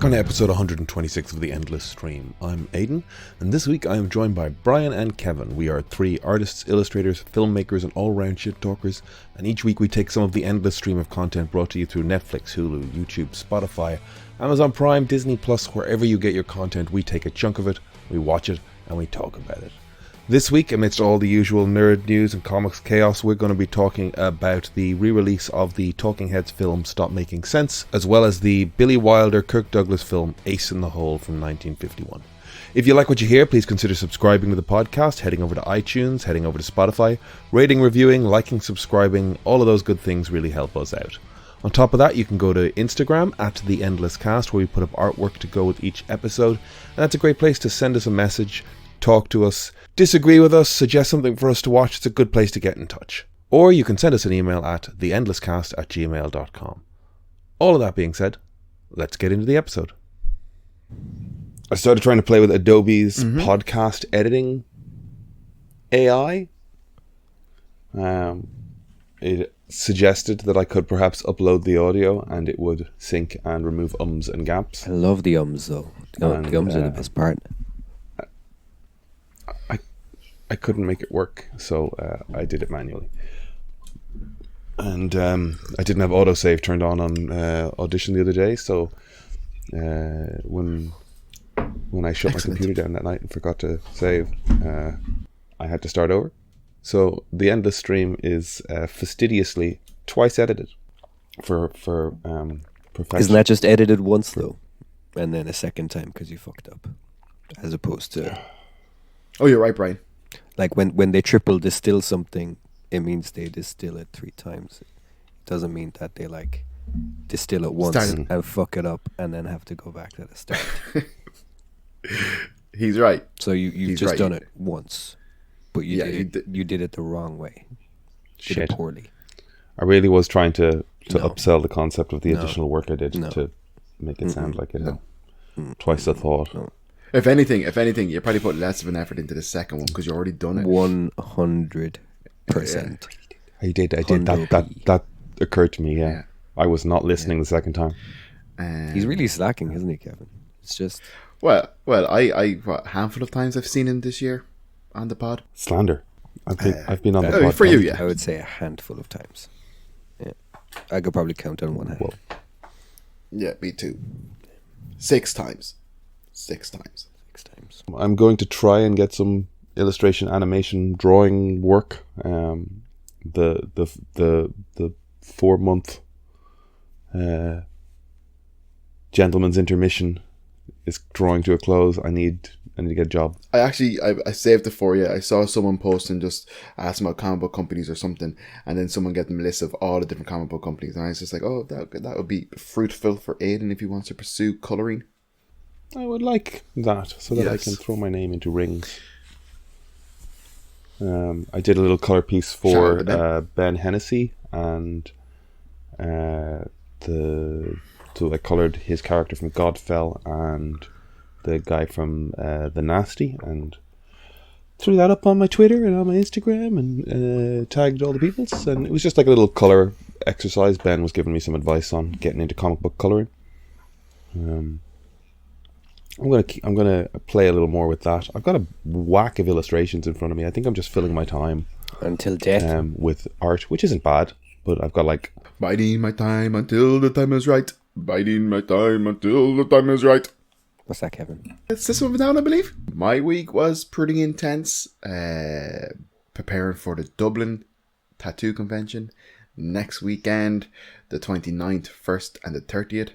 Welcome to episode 126 of The Endless Stream. I'm Aidan, and this week I am joined by Brian and Kevin. We are three artists, illustrators, filmmakers, and all-round shit talkers, and each week we take some of the endless stream of content brought to you through Netflix, Hulu, YouTube, Spotify, Amazon Prime, Disney Plus, wherever you get your content. We take a chunk of it, we watch it, and we talk about it. This week, amidst all the usual nerd news and comics chaos, we're going to be talking about the re-release of the Talking Heads film Stop Making Sense, as well as the Billy Wilder Kirk Douglas film Ace in the Hole from 1951. If you like what you hear, please consider subscribing to the podcast, heading over to iTunes, heading over to Spotify, rating, reviewing, liking, subscribing. All of those good things really help us out. On top of that, you can go to Instagram at The Endless Cast, where we put up artwork to go with each episode, and that's a great place to send us a message, talk to us, disagree with us, suggest something for us to watch. It's a good place to get in touch. Or you can send us an email at theendlesscast@gmail.com. All of that being said, let's get into the episode. I started trying to play with Adobe's podcast editing AI. It suggested that I could perhaps upload the audio and it would sync and remove ums and gaps. I love the ums though. The ums are the best part. I couldn't make it work, so I did it manually. And I didn't have autosave turned on Audition the other day, so when I shut my computer down that night and forgot to save, I had to start over. So the Endless Stream is fastidiously twice edited for professional. Isn't that just edited once though, and then a second time because you fucked up, as opposed to? Oh, you're right, Brian. Like when they triple distill something, it means they distill it 3 times. It doesn't mean that they like distill it once and fuck it up and then have to go back to the start. He's right. So you've just done it once, but you did it the wrong way. Did it poorly. I really was trying to upsell the concept of the additional work I did to make it sound like it had twice the thought. No. If anything, you probably put less of an effort into the second one because you already done it. 100%. I did. That occurred to me. Yeah. I was not listening the second time. He's really slacking, isn't he, Kevin? It's just well, I what, a handful of times I've seen him this year on the pod. Slander. I've been on the pod for you. Yeah, I would say a handful of times. Yeah, I could probably count on one hand. Well, yeah, me too. 6 times. 6 times. I'm going to try and get some illustration, animation, drawing work. The 4-month gentleman's intermission is drawing to a close. I need to get a job. I saved it for you. I saw someone posting just asking about comic book companies or something, and then someone get them a list of all the different comic book companies, and I was just like, oh, that would be fruitful for Aidan if he wants to pursue colouring. I would like that so that I can throw my name into rings. I did a little colour piece for Ben Hennessy, and so I coloured his character from Godfell and the guy from The Nasty, and threw that up on my Twitter and on my Instagram and tagged all the peoples, and it was just like a little colour exercise. Ben was giving me some advice on getting into comic book colouring. I'm gonna play a little more with that. I've got a whack of illustrations in front of me. I think I'm just filling my time until death with art, which isn't bad. But I've got like biding my time until the time is right. Biding my time until the time is right. What's that, Kevin? It's this one down, I believe. My week was pretty intense. Preparing for the Dublin Tattoo Convention next weekend, the 29th, 1st, and the 30th.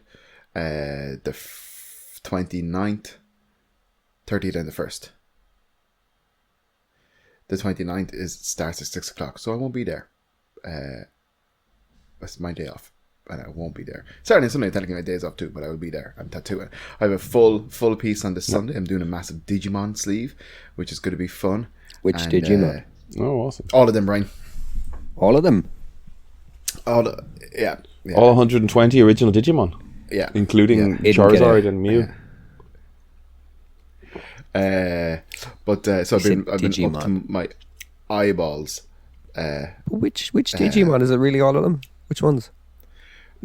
The 29th, 30th, and the 1st. The 29th starts at 6 o'clock, so I won't be there. That's my day off, and I won't be there. Saturday and Sunday, technically my days off too, but I will be there. I'm tattooing. I have a full piece on this Sunday. I'm doing a massive Digimon sleeve, which is going to be fun. Which Digimon? Oh, awesome! All of them, Brian. All of them. Yeah. All 120 original Digimon. Yeah, including Charizard and Mew. So I've been up to my eyeballs. Which Digimon is it? Really, all of them? Which ones?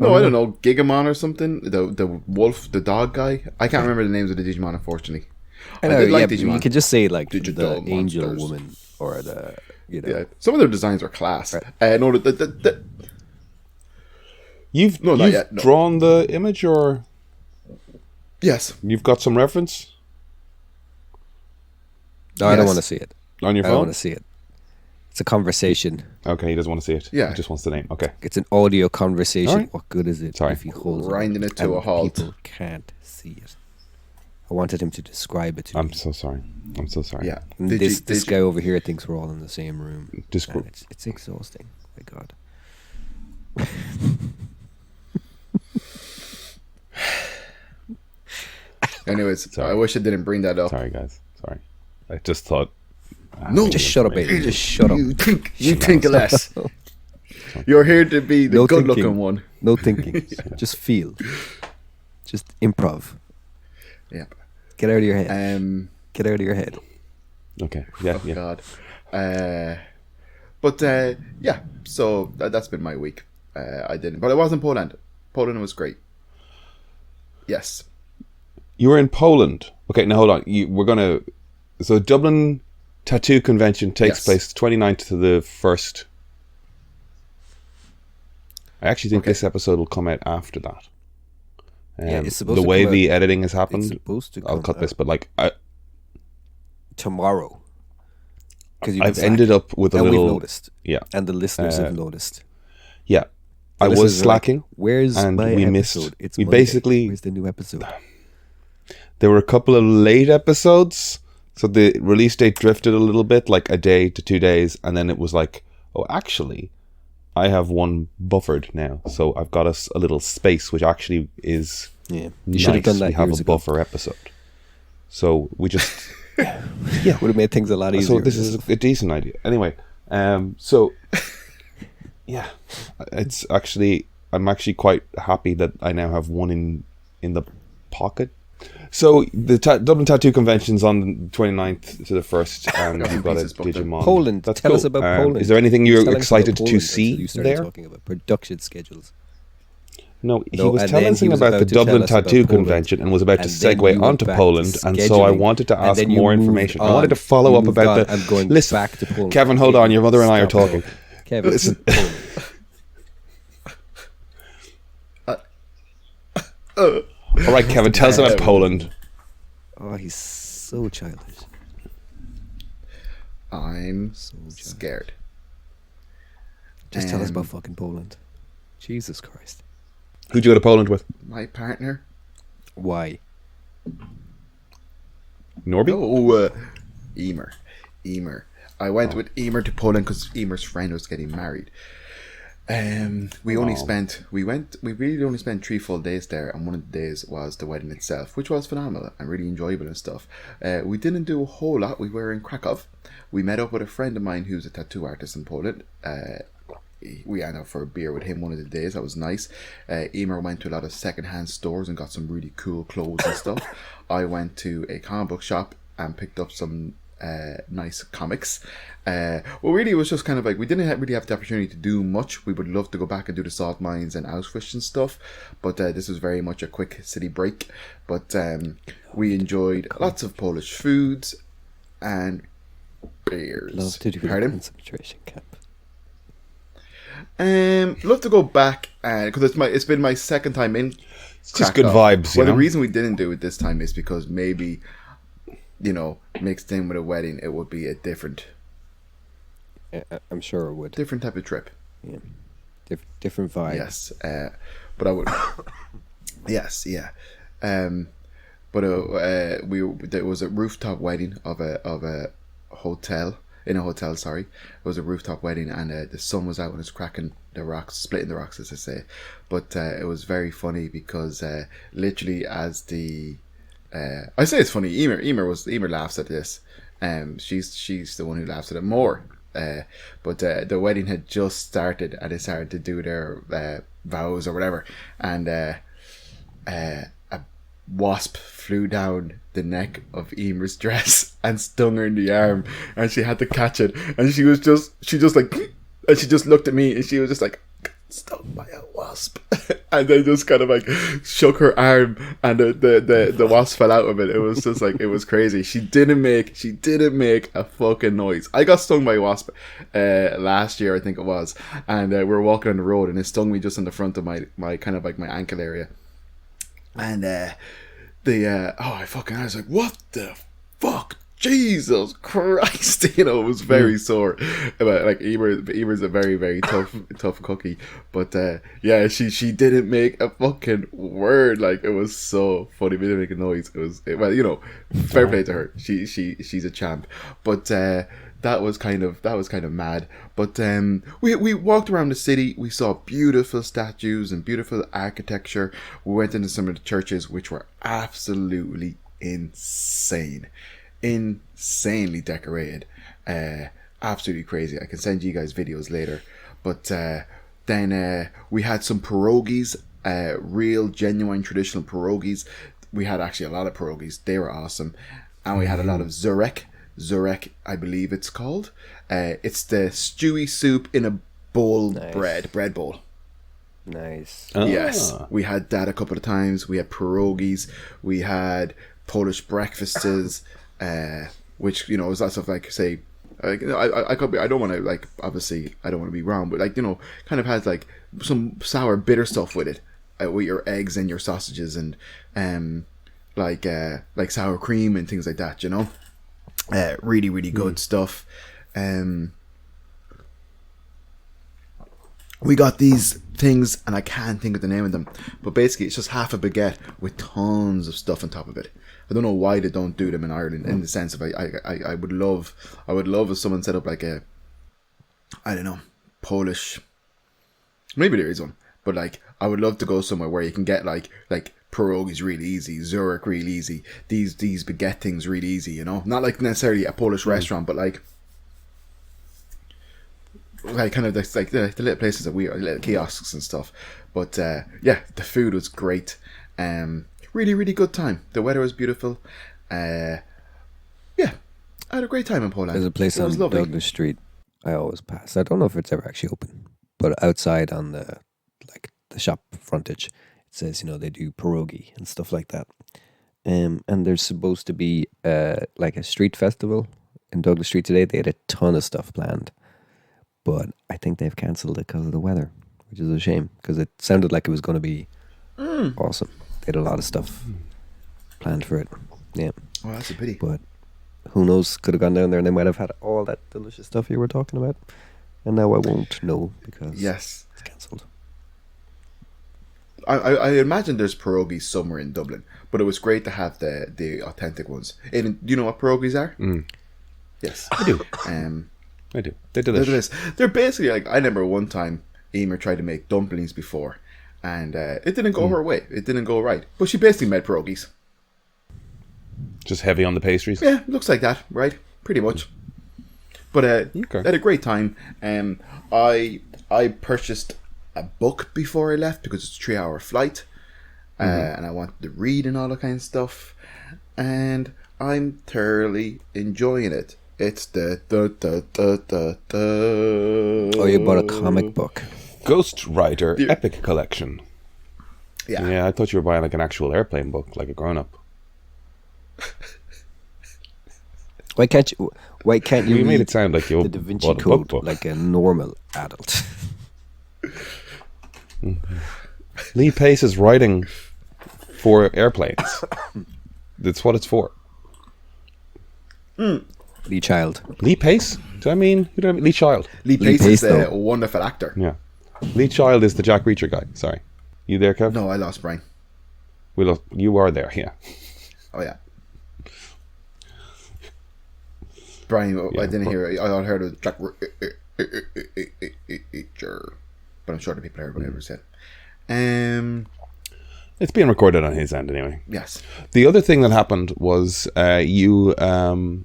No, I don't know. Gigamon or something. The wolf, the dog guy. I can't remember the names of the Digimon, unfortunately. I know, did like yeah, Digimon. you could just say like Digital the angel monsters. woman or the Yeah, some of their designs are class. Right. No, You've No, not yet, no. drawn the image, or yes. you've got some reference No, I don't Yes. want to see it. on your I don't phone? want to see it. It's a conversation. Okay, he doesn't want to see it. Yeah. He just wants the name. Okay. It's an audio conversation. Alright. What good is it Sorry. if he holds Grinding it to and a halt. People can't see it. I wanted him to describe it to I'm me. so sorry. I'm so sorry. Yeah. And this guy over here thinks we're all in the same room. Descri- And it's exhausting. My God. Anyways, Sorry. I wish I didn't bring that up. Sorry, guys. Sorry. I just thought. No, Just shut up, Aiden. Just shut up. You think less. You're here to be the No good-looking thinking. one. No thinking. Just feel. Just improv. Yeah. Get out of your head. Get out of your head. Okay. Yeah. Oh yeah. God. But yeah. So that's been my week. I didn't, but I was in Poland. Poland was great. Yes. You were in Poland. Okay, now hold on. We're gonna. So Dublin Tattoo Convention takes Yes. place 29th to the 1st. I actually think Okay. this episode will come out after that. Yeah, it's supposed the to way come the out- editing has It's happened, supposed to I'll come cut this. out But like, tomorrow. Because I've ended up with a and little. we've noticed. Yeah, And the listeners have noticed. yeah. I The was listeners are like, slacking. Where's and my we episode? missed- It's we Monday. basically- Where's the new episode? There were a couple of late episodes, so the release date drifted a little bit, like a day to 2 days, and then it was like, oh, actually, I have one buffered now, so I've got us a little space, which actually is Yeah. You nice. should have done that We have years a ago. buffer episode, so we just Would have made things a lot easier. so this is a decent idea. Anyway, so yeah, it's actually I'm actually quite happy that I now have one in the pocket. So the Dublin Tattoo Convention's on the 29th to the 1st, and Got you've got a pieces booked in. Digimon. Poland. That's Tell cool. us about Poland. Is there anything You were you're telling us about excited to Poland see until you started there? talking about production schedules. No, he No, was and telling then us he was about about the to tell Dublin us about Tattoo Poland, Convention and was about to and then you segue went onto back to Poland, and so I scheduling, wanted to and ask then you more moved information. I on. wanted to follow You up moved about on the. and going Listen, back to Poland. Kevin, hold on. Your mother and I are Stop. talking. Kevin, Listen. Poland. All right, Kevin, tell us about Poland. Oh, he's so childish. I'm So childish. scared. Just tell us about Um, fucking Poland. Jesus Christ. Who'd you go to Poland with? My partner. Why? Norby? Oh, Emer. I went with Emer to Poland because Emer's friend was getting married. We really only spent 3 full days there, and one of the days was the wedding itself, which was phenomenal and really enjoyable and stuff. We didn't do a whole lot. We were in Krakow. We met up with a friend of mine who's a tattoo artist in Poland. We ended up for a beer with him one of the days. That was nice. Emer went to a lot of secondhand stores and got some really cool clothes and stuff. I went to a comic book shop and picked up some nice comics. Well, really, it was just kind of like we didn't really have the opportunity to do much. We would love to go back and do the salt mines and Auschwitz and stuff, but this was very much a quick city break. But we enjoyed lots of Polish foods and beers. Love to do a Pardon? concentration camp. Love to go back because it's been my second time in. It's just good Krakow. vibes, you Well, know? the reason we didn't do it this time is because maybe, mixed in with a wedding, it would be a different I'm sure it would. type of trip. Yeah. Different vibe. Yes, but I would. Yes, yeah. But there was a rooftop wedding of a hotel in a hotel. Sorry, it was a rooftop wedding, and the sun was out and it's cracking the rocks, splitting the rocks, as I say. But it was very funny because literally as the I say it's funny. Emer laughs at this. She's the one who laughs at it more. But the wedding had just started and they started to do their vows or whatever, and a wasp flew down the neck of Emer's dress and stung her in the arm, and she had to catch it, and she just like, and she just looked at me and she was just like, stung by a wasp. And then just kind of like shook her arm, and the wasp fell out of it. It was just like, it was crazy. She didn't make a fucking noise. I got stung by a wasp last year, I think it was, and we were walking on the road, and it stung me just in the front of my kind of like my ankle area. And I was like, what the fuck? Jesus Christ, it was very sore. But like Emer's a very, very tough cookie. But she didn't make a fucking word. Like, it was so funny. We didn't make a noise. Fair play to her. She's a champ. But that was kind of mad. But we walked around the city. We saw beautiful statues and beautiful architecture. We went into some of the churches, which were absolutely insanely decorated. Absolutely crazy. I can send you guys videos later. But then we had some pierogies, real genuine traditional pierogies. We had actually a lot of pierogies. They were awesome. And we had a lot of zurek, I believe it's called. It's the stewy soup in a bowl. Nice. bread bowl. Nice. Yes, we had that a couple of times. We had pierogies. We had Polish breakfasts, which is lots of like, say, I could be, I don't want to, like, obviously I don't want to be wrong, but like, kind of has like some sour bitter stuff with it, with your eggs and your sausages and like sour cream and things like that. Really, really good stuff. We got these things, and I can't think of the name of them, but basically it's just half a baguette with tons of stuff on top of it. I don't know why they don't do them in Ireland, in the sense of I would love if someone set up like a, I don't know, Polish, maybe there is one, but like I would love to go somewhere where you can get like pierogies really easy, zurek really easy, these baguette things really easy, not like necessarily a Polish restaurant, but like kind of like the little places that little kiosks and stuff. But the food was great. Really, really good time. The weather was beautiful. I had a great time in Poland. There's a place on Douglas Street I always pass. I don't know if it's ever actually open, but outside on the shop frontage, it says they do pierogi and stuff like that. And there's supposed to be like a street festival in Douglas Street today. They had a ton of stuff planned, but I think they've cancelled it because of the weather, which is a shame, because it sounded like it was going to be awesome. They had a lot of stuff planned for it. Yeah. Oh, that's a pity. But who knows? Could have gone down there and they might have had all that delicious stuff you were talking about. And now I won't know because it's cancelled. I imagine there's pierogies somewhere in Dublin, but it was great to have the authentic ones. And do you know what pierogies are? Yes, I do. I do. They're delicious. They're basically like, I remember one time Emer tried to make dumplings before, and it didn't go her way. It didn't go right. But she basically made pierogies. Just heavy on the pastries? Yeah, looks like that, right? Pretty much. But I had a great time. I purchased a book before I left because it's a 3-hour flight, and I wanted to read and all that kind of stuff. And I'm thoroughly enjoying it. It's Oh, you bought a comic book. Ghost Rider Epic Collection. Yeah. Yeah, I thought you were buying like an actual airplane book, like a grown-up. Why can't you You made it sound like you the Da Vinci bought a Code book. like a normal adult? Lee Pace is writing for airplanes. That's what it's for. Lee Child. Lee Pace? Do I mean Lee Child? Lee Pace is a wonderful actor. Yeah. Lee Child is the Jack Reacher guy. Sorry. You there, Kev? No, I lost Brian. You are there, yeah. Oh, yeah. Brian, I didn't hear it. I heard of Jack Reacher. But I'm sure the people heard whatever it said. It's being recorded on his end anyway. Yes. The other thing that happened was he's going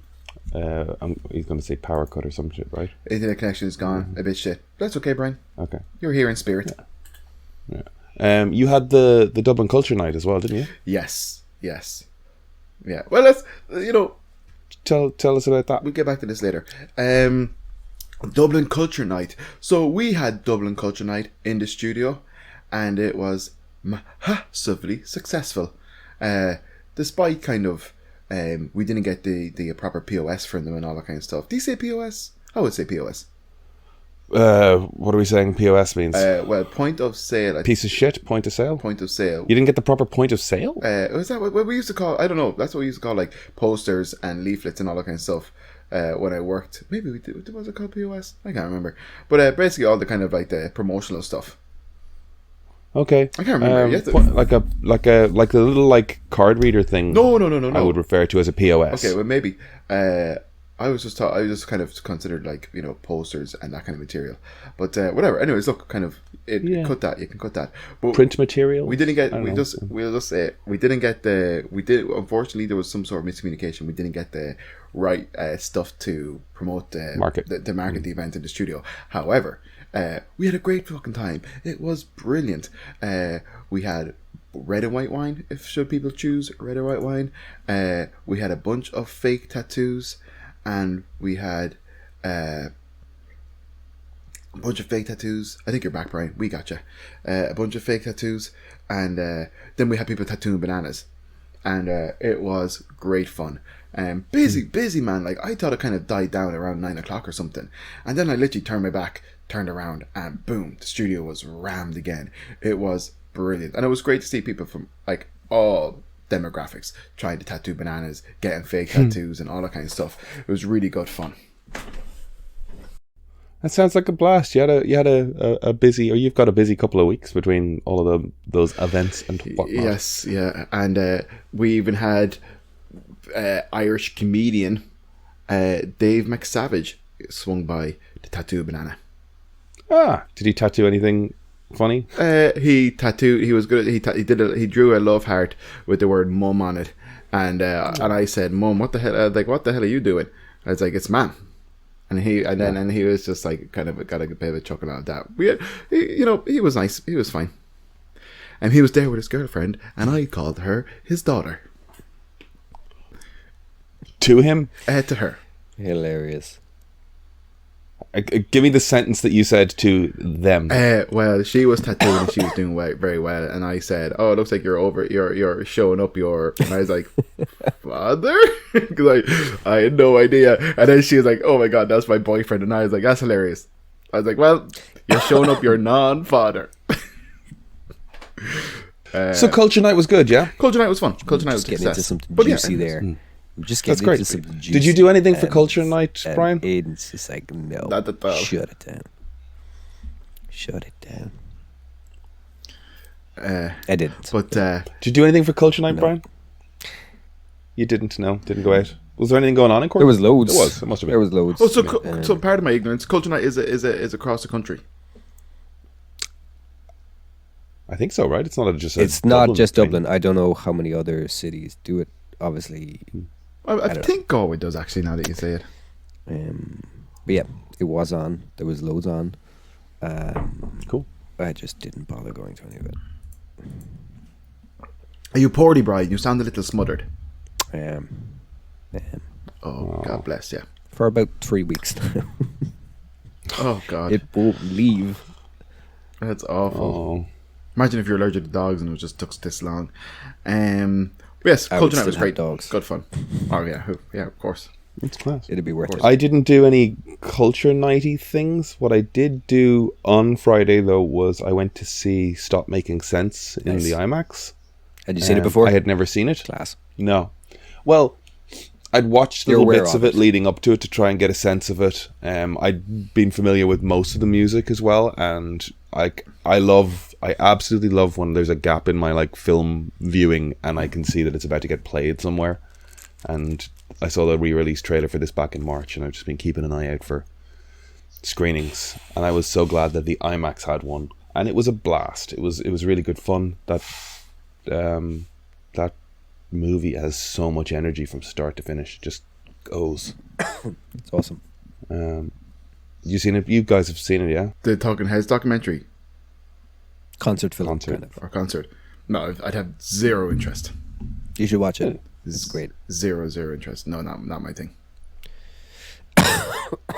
to say power cut or some shit, right? Internet connection is gone. A bit shit. That's okay, Brian. Okay. You're here in spirit. Yeah. You had the Dublin Culture Night as well, didn't you? Yes. Yeah. Well, let's, Tell us about that. We'll get back to this later. Dublin Culture Night. So we had Dublin Culture Night in the studio, and it was massively successful. Despite kind of, we didn't get the proper POS from them and all that kind of stuff. Do you say POS? I would say POS. What are we saying POS means? Well, point of sale. Piece of shit, point of sale? Point of sale. You didn't get the proper point of sale? Was that what we used to call? I don't know. That's what we used to call like posters and leaflets and all that kind of stuff. When I worked, maybe we did. Was it called POS? I can't remember. But basically, all the kind of like the promotional stuff. Okay. I can't remember. Like the little like card reader thing. No. I would refer to as a POS. Okay, well maybe. I was just kind of considered like, you know, posters and that kind of material, but whatever. Anyways, look, kind of cut that. You can cut that. But print material. We didn't get. Unfortunately, there was some sort of miscommunication. We didn't get the right stuff to promote the market the event in the studio. However, we had a great fucking time. It was brilliant. We had red and white wine, if should people choose red or white wine. We had a bunch of fake tattoos, and we had a bunch of fake tattoos. I think you're back, Brian. We got you. A bunch of fake tattoos, and then we had people tattooing bananas, and it was great fun. Busy man. Like, I thought it kind of died down around 9 o'clock or something, and then I literally turned around, and boom, the studio was rammed again. It was brilliant, and it was great to see people from like all demographics trying to tattoo bananas, getting fake tattoos, and all that kind of stuff. It was really good fun. That sounds like a blast. You had a busy, or you've got a busy couple of weeks between all of those events and whatnot. Yes, yeah, and we even had Irish comedian Dave McSavage swung by to tattoo a banana. Did he tattoo anything funny? He was good. He drew a love heart with the word mum on it, and I said, "Mum, what the hell? What the hell are you doing?" I was like, "It's man." And he was just like kind of got a bit of a chuckle out of that. He was nice. He was fine, and he was there with his girlfriend, and I called her his daughter. To him? To her. Hilarious. Give me the sentence that you said to them. Well, she was tattooed and she was doing very well, and I said, "Oh, it looks like you're showing up your." And I was like, "Father?" Because I had no idea. And then she was like, "Oh my god, that's my boyfriend," and I was like, "That's hilarious." I was like, "Well, you're showing up your non-father." So Culture Night was good, yeah. Culture Night was fun. Culture Night was getting into something but juicy there. Just getting into something juicy. Did you do anything for Culture Night, Brian? Aiden's just like, no, shut it down. Shut it down. I didn't. But did you do anything for Culture Night, Brian? You didn't. No, didn't go out. Was there anything going on in Cork? There was loads. There was. It must have been. There was loads. Oh, so part of my ignorance, Culture Night is across the country. I think so, right? It's not just. It's not just Dublin. I don't know how many other cities do it. Obviously, I think Galway does actually. Now that you say it. But yeah, it was on. There was loads on. Cool. I just didn't bother going to any of it. Are you poorly, Brian? You sound a little smothered. I am. Oh, God bless you. For about 3 weeks now. Oh, God. It won't leave. That's awful. Oh. Imagine if you're allergic to dogs and it just took this long. Yes, Culture Night was great. Dogs. Good fun. Oh, yeah. Yeah, of course. It's class. It'd be worth it. I didn't do any Culture Nighty things. What I did do on Friday, though, was I went to see Stop Making Sense in the IMAX. Had you seen it before? I had never seen it. Class. No. Well, I'd watched little bits of it leading up to it to try and get a sense of it. I'd been familiar with most of the music as well, and I absolutely love when there's a gap in my like film viewing and I can see that it's about to get played somewhere. And I saw the re-release trailer for this back in March, and I've just been keeping an eye out for screenings. And I was so glad that the IMAX had one, and it was a blast. It was really good fun. That movie has so much energy from start to finish. It just goes. It's awesome. You seen it? You guys have seen it, yeah? The Talking Heads documentary. Concert film. Concert. Kind of. Or concert. No, I'd have zero interest. You should watch it. It's great. Zero interest. No, not my thing.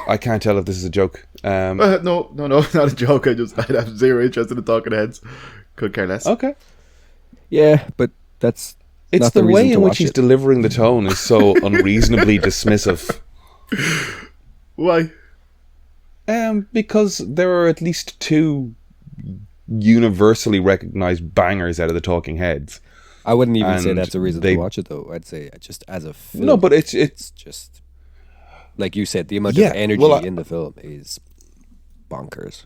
I can't tell if this is a joke. No, not a joke. I have zero interest in the talking heads. Could care less. Okay. Yeah, but that's It's not the the way reason to in which watch he's it. delivering the tone is so unreasonably dismissive. Why? Because there are at least two universally recognized bangers out of the Talking Heads. I wouldn't even say And that's a reason they- to watch it, though. I'd say just as a film. No, but it's just like you said, the amount Yeah, of energy well, in the film is bonkers.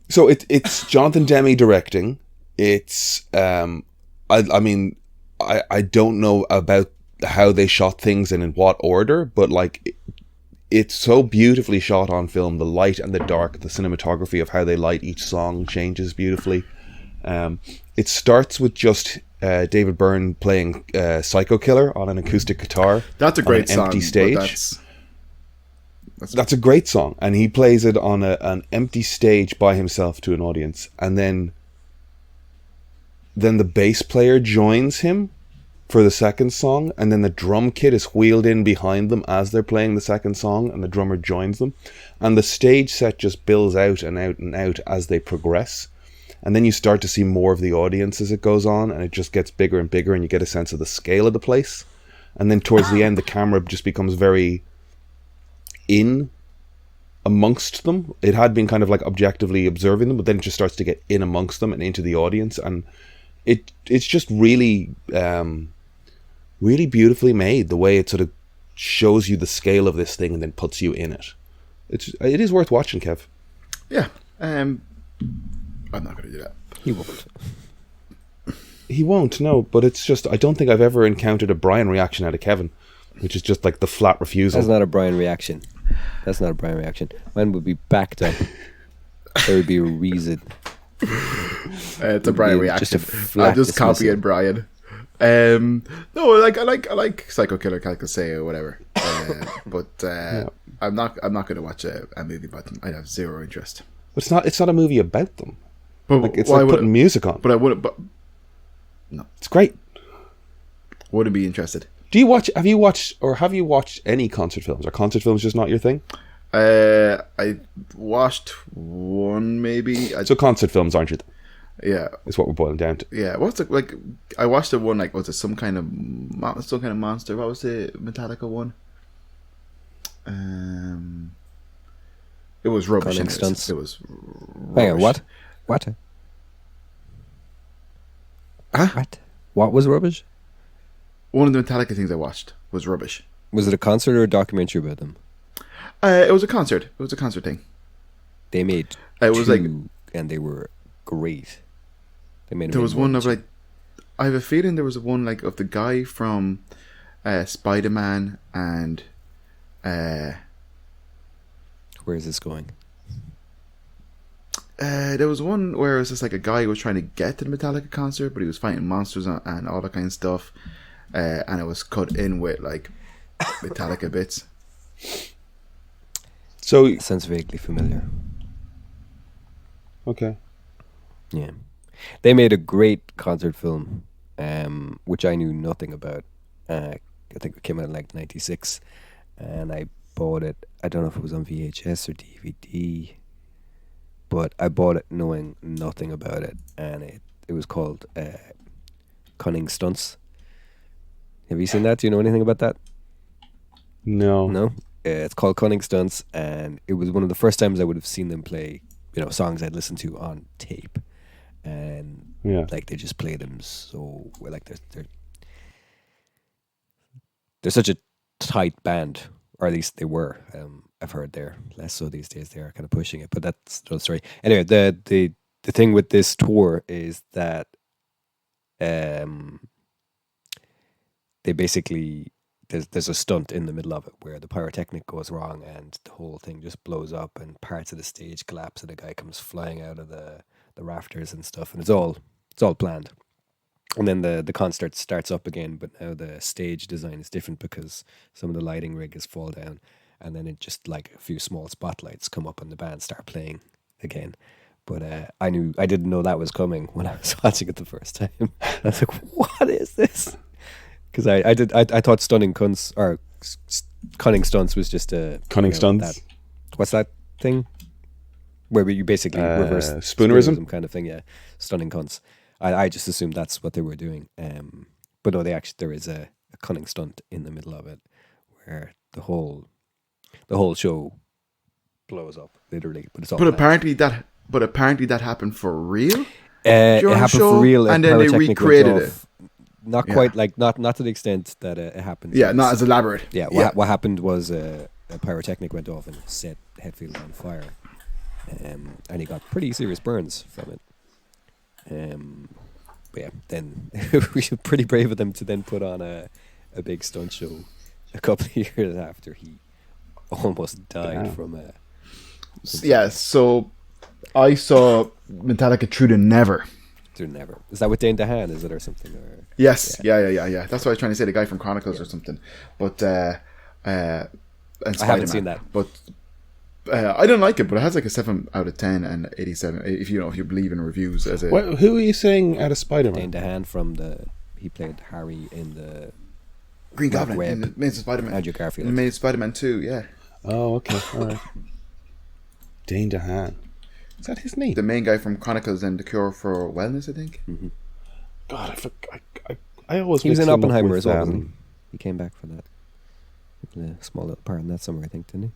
so it's Jonathan Demme directing. It's I mean I don't know about how they shot things and in what order, but like it's so beautifully shot on film. The light and the dark, the cinematography of how they light each song changes beautifully. It starts with just David Byrne playing Psycho Killer on an acoustic guitar. That's a on great an empty song, stage. but That's a great song, and he plays it on an empty stage by himself to an audience, and then the bass player joins him for the second song, and then the drum kit is wheeled in behind them as they're playing the second song, and the drummer joins them, and the stage set just builds out and out and out as they progress, and then you start to see more of the audience as it goes on, and it just gets bigger and bigger, and you get a sense of the scale of the place, and then towards the end the camera just becomes very in amongst them. It had been kind of like objectively observing them, but then it just starts to get in amongst them and into the audience, and it's just really really beautifully made, the way it sort of shows you the scale of this thing and then puts you in it. It is worth watching, Kev. yeah. I'm not going to do that. He won't. He won't, no, but it's just, I don't think I've ever encountered a Brian reaction out of Kevin, which is just like the flat refusal. That's not a Brian reaction. That's not a Brian reaction. Mine would be backed up. There would be a reason. It's a Brian be reaction. just a flat I'll just copy dismissal. it, Brian. No, I like Psycho Killer, Calcasay or whatever. But I'm not going to watch a movie about them. I have zero interest. But it's not a movie about them. But Like, it's why like would putting music on. But I wouldn't. But It's great. wouldn't be interested. Have you watched any concert films? Are concert films just not your thing? I watched one maybe. So concert films aren't your thing, Yeah, is what we're boiling down to. yeah. What's it like? I watched the one like, was it some kind of monster? What was the Metallica one? It was rubbish. Cunning anyways. Stunts. It was. Hang on, rubbish. what? Huh? What? What was rubbish? One of the Metallica things I watched was rubbish. Was it a concert or a documentary about them? It was a concert. It was a concert thing. They made It was two, like and they were great. They made. there was one of like. I have a feeling there was one like of the guy from Spider-Man and. Where is this going? There was one where it was just like a guy who was trying to get to the Metallica concert, but he was fighting monsters and all that kind of stuff, and it was cut in with like Metallica bits. So, It sounds vaguely familiar. okay. Yeah, they made a great concert film, which I knew nothing about. I think it came out in like '96, and I bought it. I don't know if it was on VHS or DVD, but I bought it knowing nothing about it, and it was called Cunning Stunts. Have you seen that? Do you know anything about that? No. No? It's called Cunning Stunts, and it was one of the first times I would have seen them play, songs I'd listened to on tape. And Yeah. like they just play them so well, like they're such a tight band, or at least they were. I've heard they're less so these days. They are kind of pushing it, but that's another story. Anyway, the thing with this tour is that they basically there's a stunt in the middle of it where the pyrotechnic goes wrong and the whole thing just blows up and parts of the stage collapse and a guy comes flying out of the rafters and stuff, and it's all planned. And then the concert starts up again, but now the stage design is different because some of the lighting rig has fall down, and then it just like a few small spotlights come up and the band start playing again. But I didn't know that was coming when I was watching it the first time. I was like, "What is this?" Because I thought Stunning Cunts or Cunning Stunts was just a Cunning Stunts? What's that thing? Where you basically reverse spoonerism kind of thing, yeah. Stunning cunts. I just assumed that's what they were doing. But no, there is a cunning stunt in the middle of it where the whole show blows up, literally. But it's all But apparently that happened for real. it happened for real, and then they recreated it. Not quite, like not to the extent that it happened. Yeah, not as elaborate. Yeah, what happened was a pyrotechnic went off and set Hetfield on fire, and he got pretty serious burns from it. But yeah, then we were pretty brave of them to then put on a big stunt show a couple of years after he almost died from a. Yeah, so I saw Metallica Through the Never. Through the Never. Is that with Dane DeHaan, is it, or something? Or? Yes, yeah. That's what I was trying to say, the guy from Chronicles or something. But and I Spider-Man. haven't seen that. But I don't like it, but it has like a 7 out of 10 and 87. If you believe in reviews as a. Who are you saying out of Spider-Man? Dane DeHaan he played Harry in the Green Goblin in the Amazing Spider-Man. Andrew Garfield. In Amazing Spider-Man 2, yeah. Oh, okay, all right. Dane DeHaan. Is that his name? The main guy from Chronicles and The Cure for Wellness, I think. Mm-hmm. God, I always. He was in mix him up Oppenheimer with, as well, wasn't he? He came back for that. A small little part in that summer, I think, didn't he?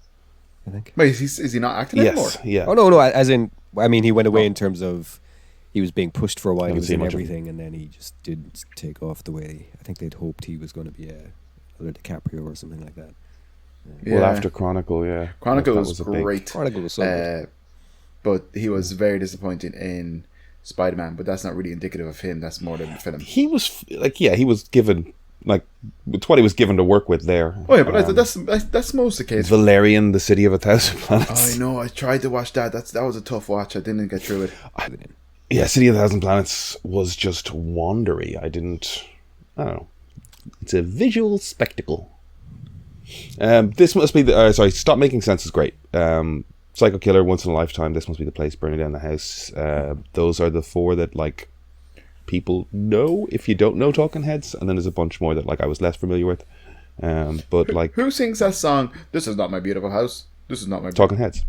I think. Wait, is he not acting anymore? Yes, yeah. Oh no, as in, I mean, he went away in terms of he was being pushed for a while. He was in much of everything, and then he just didn't take off the way I think they'd hoped he was going to be another DiCaprio or something like that. Well, after Chronicle, yeah. Chronicle That was great. Chronicle was so good. But he was very disappointing in Spider-Man. But that's not really indicative of him. That's more than the film. He was he was given it's what he was given to work with there. Oh yeah, but that's most of the case. Valerian, the City of a Thousand Planets. I know. I tried to watch that. That was a tough watch. I didn't get through it. Yeah, City of a Thousand Planets was just wandery. I don't know. It's a visual spectacle. This must be the. Stop Making Sense is great. Psycho Killer, Once in a Lifetime. This Must Be the Place, Burning Down the House. Those are the 4 that people know if you don't know Talking Heads, and then there's a bunch more that I was less familiar with. But who sings that song? This is not my beautiful house. This is not my Talking Heads.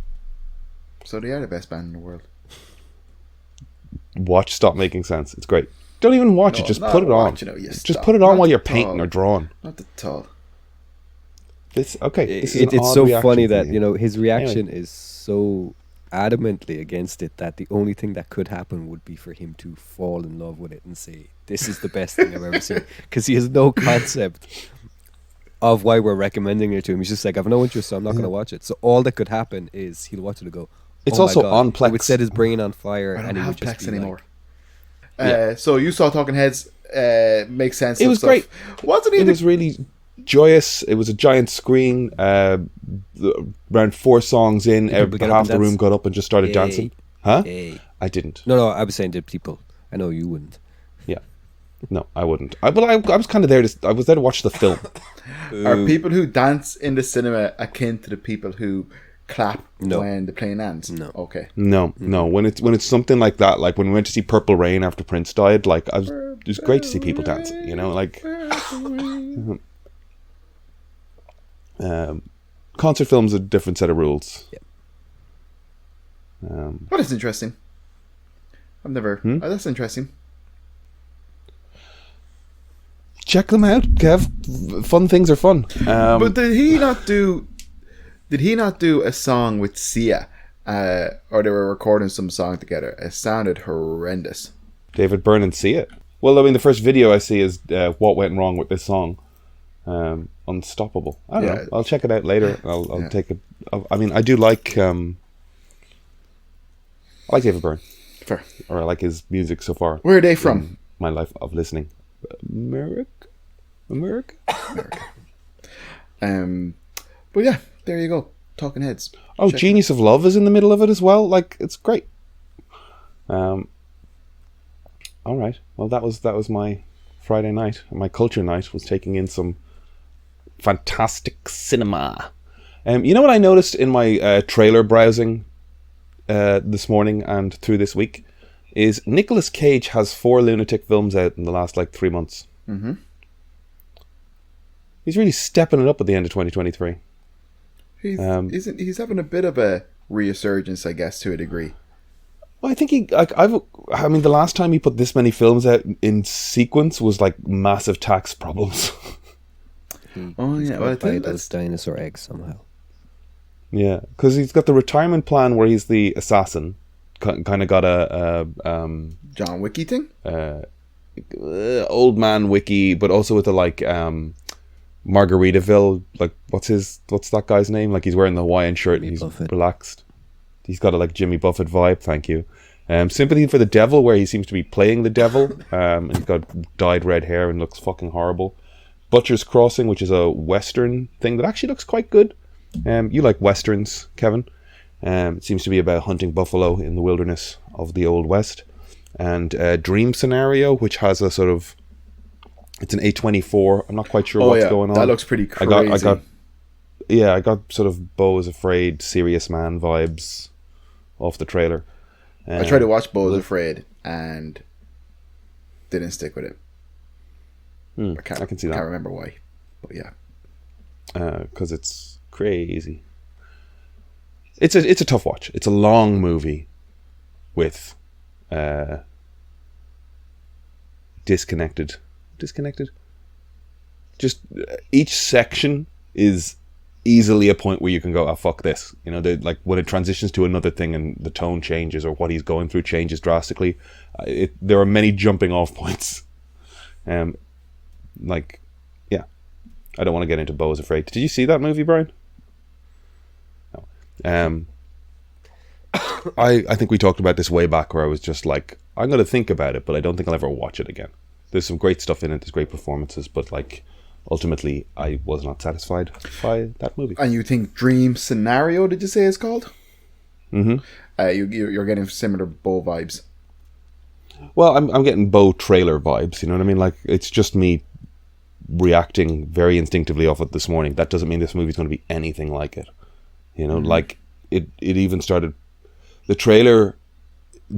So they are the best band in the world. Watch Stop Making Sense. It's great. Don't even watch it. Just put it on. Just put it on while you're painting or drawing. Not at all. This is it's so funny that his reaction is so adamantly against it that the only thing that could happen would be for him to fall in love with it and say, this is the best thing I've ever seen, because he has no concept of why we're recommending it to him. He's just like, I've no interest, so I'm not going to watch it. So all that could happen is he'll watch it and go, it's also on Plex. He would set his brain on fire. I don't and he have would just Plex be anymore. Like, so you saw Talking Heads. Makes sense. It was great. Wasn't it? It was really joyous. It was a giant screen. Around 4 songs in, half the room got up and just started dancing. Huh? I didn't. No, I was saying to people. I know you wouldn't. Yeah. No, I wouldn't. I was kind of there. I was there to watch the film. Are people who dance in the cinema akin to the people who clap when the plane ends? No. Okay. No. When it's something like that, like when we went to see Purple Rain after Prince died, it was great to see people dancing. Concert films are a different set of rules. Yeah. Well, that's interesting. I've never. That's interesting. Check them out, Kev. Fun things are fun. But did he not do a song with Sia? Or they were recording some song together. It sounded horrendous. David Byrne and Sia. Well, I mean, the first video I see is what went wrong with this song. Unstoppable. I don't know. I'll check it out later. I'll take it. I do like. I like David Byrne. Fair. Or I like his music so far. Where are they from? My life of listening. America. But yeah, there you go. Talking Heads. Oh, Genius of Love is in the middle of it as well. It's great. All right. Well, that was my Friday night. My culture night was taking in some fantastic cinema. You know what I noticed in my trailer browsing this morning and through this week is Nicolas Cage has 4 lunatic films out in the last 3 months. Mm-hmm. He's really stepping it up at the end of 2023. He's having a bit of a resurgence, I guess, to a degree. Well, I think the last time he put this many films out in sequence was like massive tax problems. He's well, gonna I buy think those dinosaur eggs somehow. Yeah, because he's got the retirement plan where he's the assassin. Kind of got a John Wicky thing? Old man wiki, but also with the like Margaritaville, like what's that guy's name? Like he's wearing the Hawaiian shirt and he's Buffett. relaxed. He's got a like Jimmy Buffett vibe. Thank you. Sympathy for the Devil, where he seems to be playing the devil. And he's got dyed red hair and looks fucking horrible. Butcher's Crossing, which is a Western thing that actually looks quite good. You like Westerns, Kevin. It seems to be about hunting buffalo in the wilderness of the Old West. And Dream Scenario, which has a sort of... It's an A24. I'm not quite sure what's going on. That looks pretty crazy. I got sort of Beau is Afraid, Serious Man vibes off the trailer. I tried to watch Beau is Afraid and didn't stick with it. I can see that. I can't remember why, but yeah. Because it's crazy. It's a tough watch. It's a long movie with disconnected. Just each section is easily a point where you can go, oh, fuck this. You know, like when it transitions to another thing and the tone changes or what he's going through changes drastically. There are many jumping off points. Like, yeah. I don't want to get into Beau is Afraid. Did you see that movie, Brian? No. I think we talked about this way back where I was just like, I'm going to think about it, but I don't think I'll ever watch it again. There's some great stuff in it. There's great performances, but like ultimately, I was not satisfied by that movie. And you think Dream Scenario? Did you say it's called? Mm-hmm. You're getting similar Beau vibes. Well, I'm getting Beau trailer vibes. You know what I mean? Like it's just me reacting very instinctively off it this morning. That doesn't mean this movie's going to be anything like it. You know, like it even started. The trailer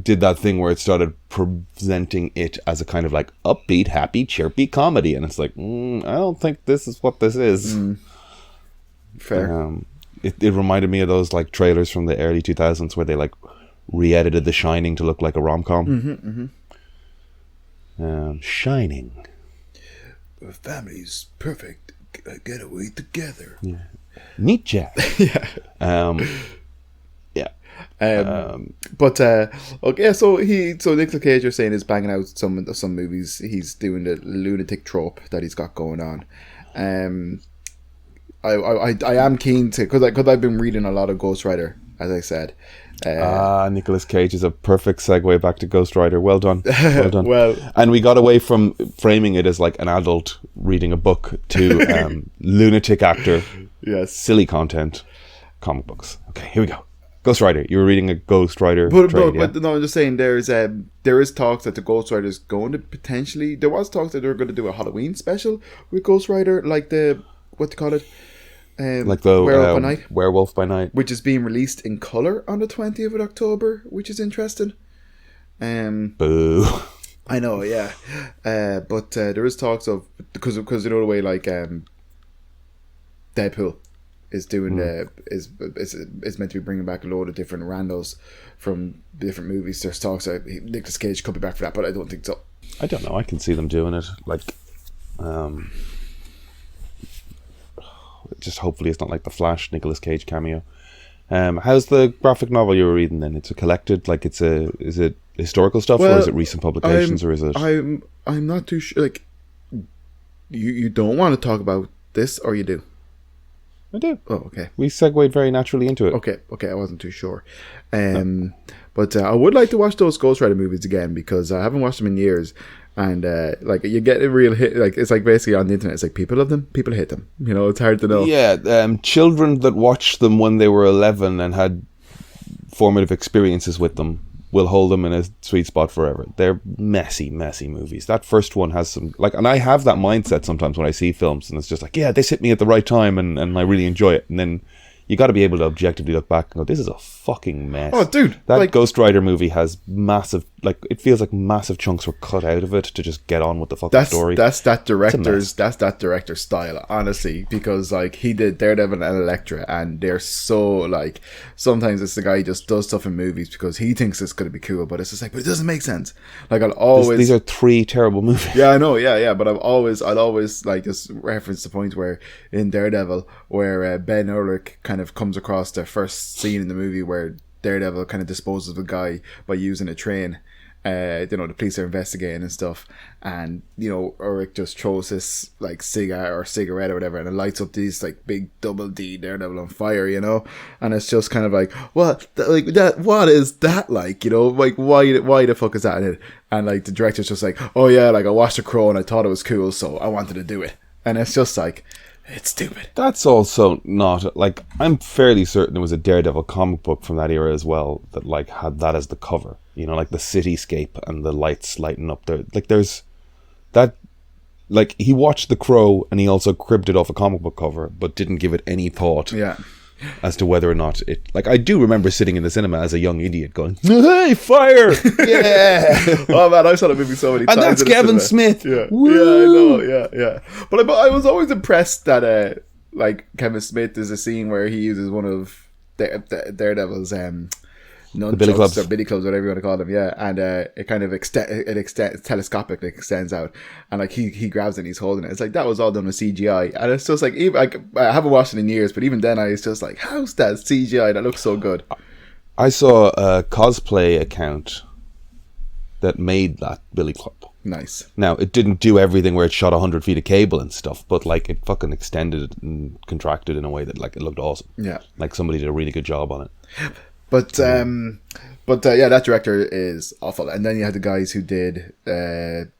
did that thing where it started presenting it as a kind of like upbeat, happy, chirpy comedy, and it's like, I don't think this is what this is. Fair. It reminded me of those like trailers from the early 2000s where they like re-edited The Shining to look like a rom-com. Shining. The family's perfect. Getaway together. Yeah. Neat Jack. Yeah. But okay, so Nicolas Cage, you're saying, is banging out some movies. He's doing the lunatic trope that he's got going on. I am keen to, because I've been reading a lot of Ghost Rider, as I said. Nicolas Cage is a perfect segue back to Ghost Rider. Well done. Well done. Well, and we got away from framing it as like an adult reading a book to lunatic actor. Yes. Silly content. Comic books. Okay, here we go. Ghost Rider. You were reading a Ghost Rider trade, yeah? But no, I'm just saying there is talks that the Ghost Rider is going to potentially... There was talks that they were going to do a Halloween special with Ghost Rider, like the... What do you call it? Like the Werewolf by Night. Werewolf by Night. Which is being released in colour on the 20th of October, which is interesting. Boo. I know, yeah. But there is talks of... Because you know the way, like... Deadpool is doing is meant to be bringing back a load of different randos from different movies. There's talks that Nicolas Cage could be back for that, but I don't think so. I don't know. I can see them doing it. Like, just hopefully it's not like the Flash Nicolas Cage cameo. How's the graphic novel you were reading then? It's a collected, like is it historical stuff, or is it recent publications, or is it? I'm not too sure. Like, you don't want to talk about this, or you do? I do. Oh, okay. We segued very naturally into it. Okay, I wasn't too sure. But I would like to watch those Ghost Rider movies again, because I haven't watched them in years. And like, you get a real hit. Like, it's like basically on the internet, it's like people love them, people hate them. You know, it's hard to know. Yeah, children that watched them when they were 11 and had formative experiences with them will hold them in a sweet spot forever. They're messy movies. That first one has some, like, and I have that mindset sometimes when I see films, and it's just like, yeah, this hit me at the right time, and I really enjoy it. And then you got to be able to objectively look back and go, this is a fucking mess. Oh, dude, that Ghost Rider movie has massive like it feels like massive chunks were cut out of it to just get on with the fucking story. That's that director's style, honestly, because like he did Daredevil and Elektra, and they're so like sometimes it's the guy who just does stuff in movies because he thinks it's gonna be cool, but it's just like, but it doesn't make sense. Like I'll always These are 3 terrible movies. Yeah, I know, yeah, but I'll always like just reference the point where in Daredevil where Ben Urich kind of comes across the first scene in the movie where Daredevil kind of disposes of a guy by using a train. The police are investigating and stuff, and Urich just throws this like cigarette or whatever, and it lights up these like big double D Daredevil on fire, and it's just kind of like, what is that like, like why the fuck is that in it? And like the director's just like, oh yeah, like I watched The Crow and I thought it was cool, so I wanted to do it, and it's just like, it's stupid. That's also not like, I'm fairly certain there was a Daredevil comic book from that era as well that like had that as the cover, like the cityscape and the lights lighting up there. Like there's that, like he watched The Crow and he also cribbed it off a comic book cover, but didn't give it any thought. Yeah. As to whether or not it, like I do remember sitting in the cinema as a young idiot going, hey, fire, yeah. Oh man, I saw that movie so many times. And that's Kevin Smith. Yeah. Woo! Yeah, I know. Yeah. But I was always impressed that like Kevin Smith, there's a scene where he uses one of Daredevil's the billy clubs or billy clubs, whatever you want to call them, yeah, and it kind of extends telescopic, like extends out, and like he grabs it and he's holding it. It's like that was all done with CGI, and it's just like, even like I haven't watched it in years, but even then I was just like, how's that CGI? That looks so good. I saw a cosplay account that made that billy club. Nice. Now it didn't do everything where it shot 100 feet of cable and stuff, but like it fucking extended it and contracted in a way that like it looked awesome. Yeah, like somebody did a really good job on it. But yeah, that director is awful. And then you had the guys who did the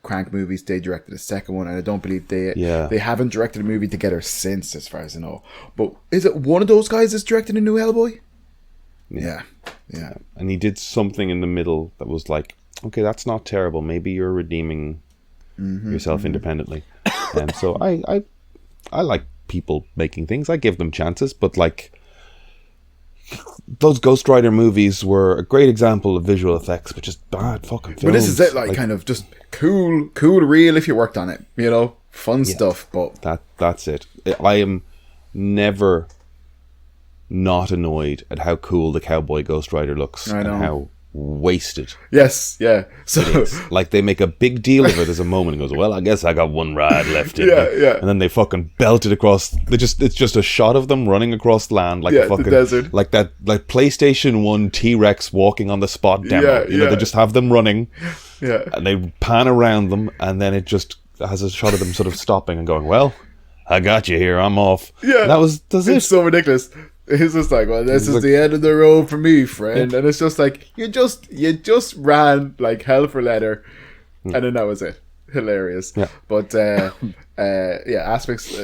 Crank movies. They directed the second one, and I don't believe they haven't directed a movie together since, as far as I know. But is it one of those guys that's directing a new Hellboy? Yeah. And he did something in the middle that was like, okay, that's not terrible. Maybe you're redeeming yourself independently. And so I like people making things. I give them chances, but like, those Ghost Rider movies were a great example of visual effects, but just bad fucking films. But this is it, like kind of just cool, real if you worked on it, fun stuff. But that's it. I am never not annoyed at how cool the cowboy Ghost Rider looks and how wasted. Yes, yeah. So like they make a big deal of it as a moment and goes, well, I guess I got one ride left in me. And then they fucking belt it across. It's just a shot of them running across the land like a fucking the desert. Like that, like PlayStation 1 T-Rex walking on the spot demo. They just have them running. Yeah. And they pan around them, and then it just has a shot of them sort of stopping and going, well, I got you here, I'm off. Yeah. That's it. It's so ridiculous. It's just like, well, this is the end of the road for me, friend. And it's just like, you just ran like hell for leather, and then that was it. Hilarious. Yeah. But aspects,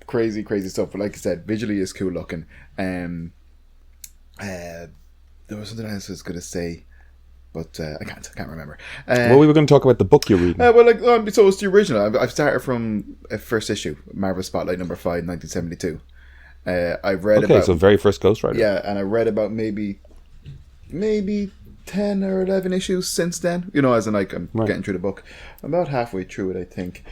crazy stuff. But like I said, visually is cool looking. There was something else I was gonna say, but I can't remember. Well, we were going to talk about the book you're reading. So it's the original. I've started from a first issue, Marvel Spotlight number 5, 1972. I've read about... so very first Ghost Rider. Yeah, and I read about maybe 10 or 11 issues since then. As in like I'm getting through the book. I'm about halfway through it, I think.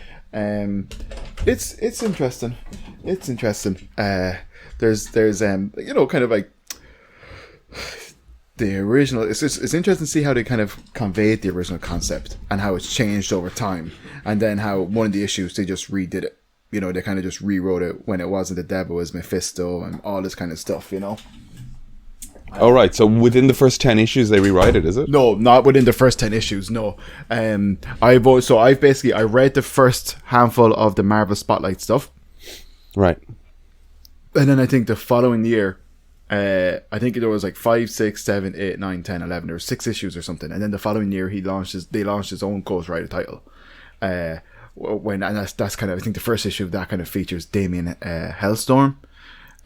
It's interesting. It's interesting. There's kind of like the original. It's interesting to see how they kind of conveyed the original concept and how it's changed over time, and then how one of the issues they just redid it. They kind of just rewrote it when it wasn't the devil, it was Mephisto and all this kind of stuff, All right, so within the first 10 issues they rewrite it, is it? No, not within the first 10 issues, no. I read the first handful of the Marvel Spotlight stuff. Right. And then I think the following year, I think there was like 5, 6, 7, 8, 9, 10, 11. There were 6 issues or something. And then the following year they launched his own Ghost Rider title. That's kind of, I think the first issue of that kind of features Damien Hellstorm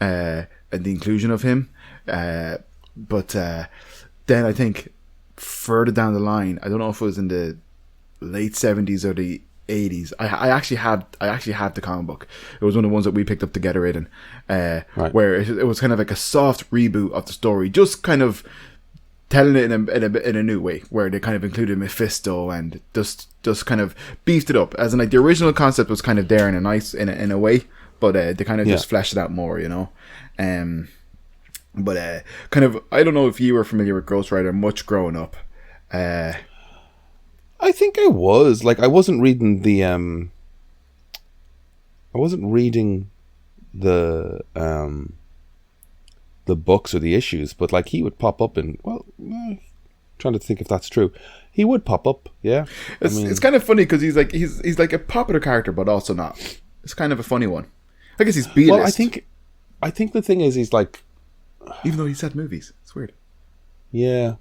and the inclusion of him. But then I think further down the line, I don't know if it was in the late 70s or the 80s. I actually have the comic book. It was one of the ones that we picked up together, Aiden, where it was kind of like a soft reboot of the story, just kind of telling it in a new way, where they kind of included Mephisto and just kind of beefed it up. As in, like, the original concept was kind of there in a nice in a way, but they kind of just fleshed it out more, you know. But kind of, I don't know if you were familiar with Ghost Rider much growing up. I think I was. Like, I wasn't reading the books or the issues, but like he would pop up in, trying to think if that's true. He would pop up, yeah. It's kind of funny because he's like a popular character, but also not. It's kind of a funny one. I guess he's B-list. Well, I think the thing is, he's like, even though he's had movies, it's weird. Yeah,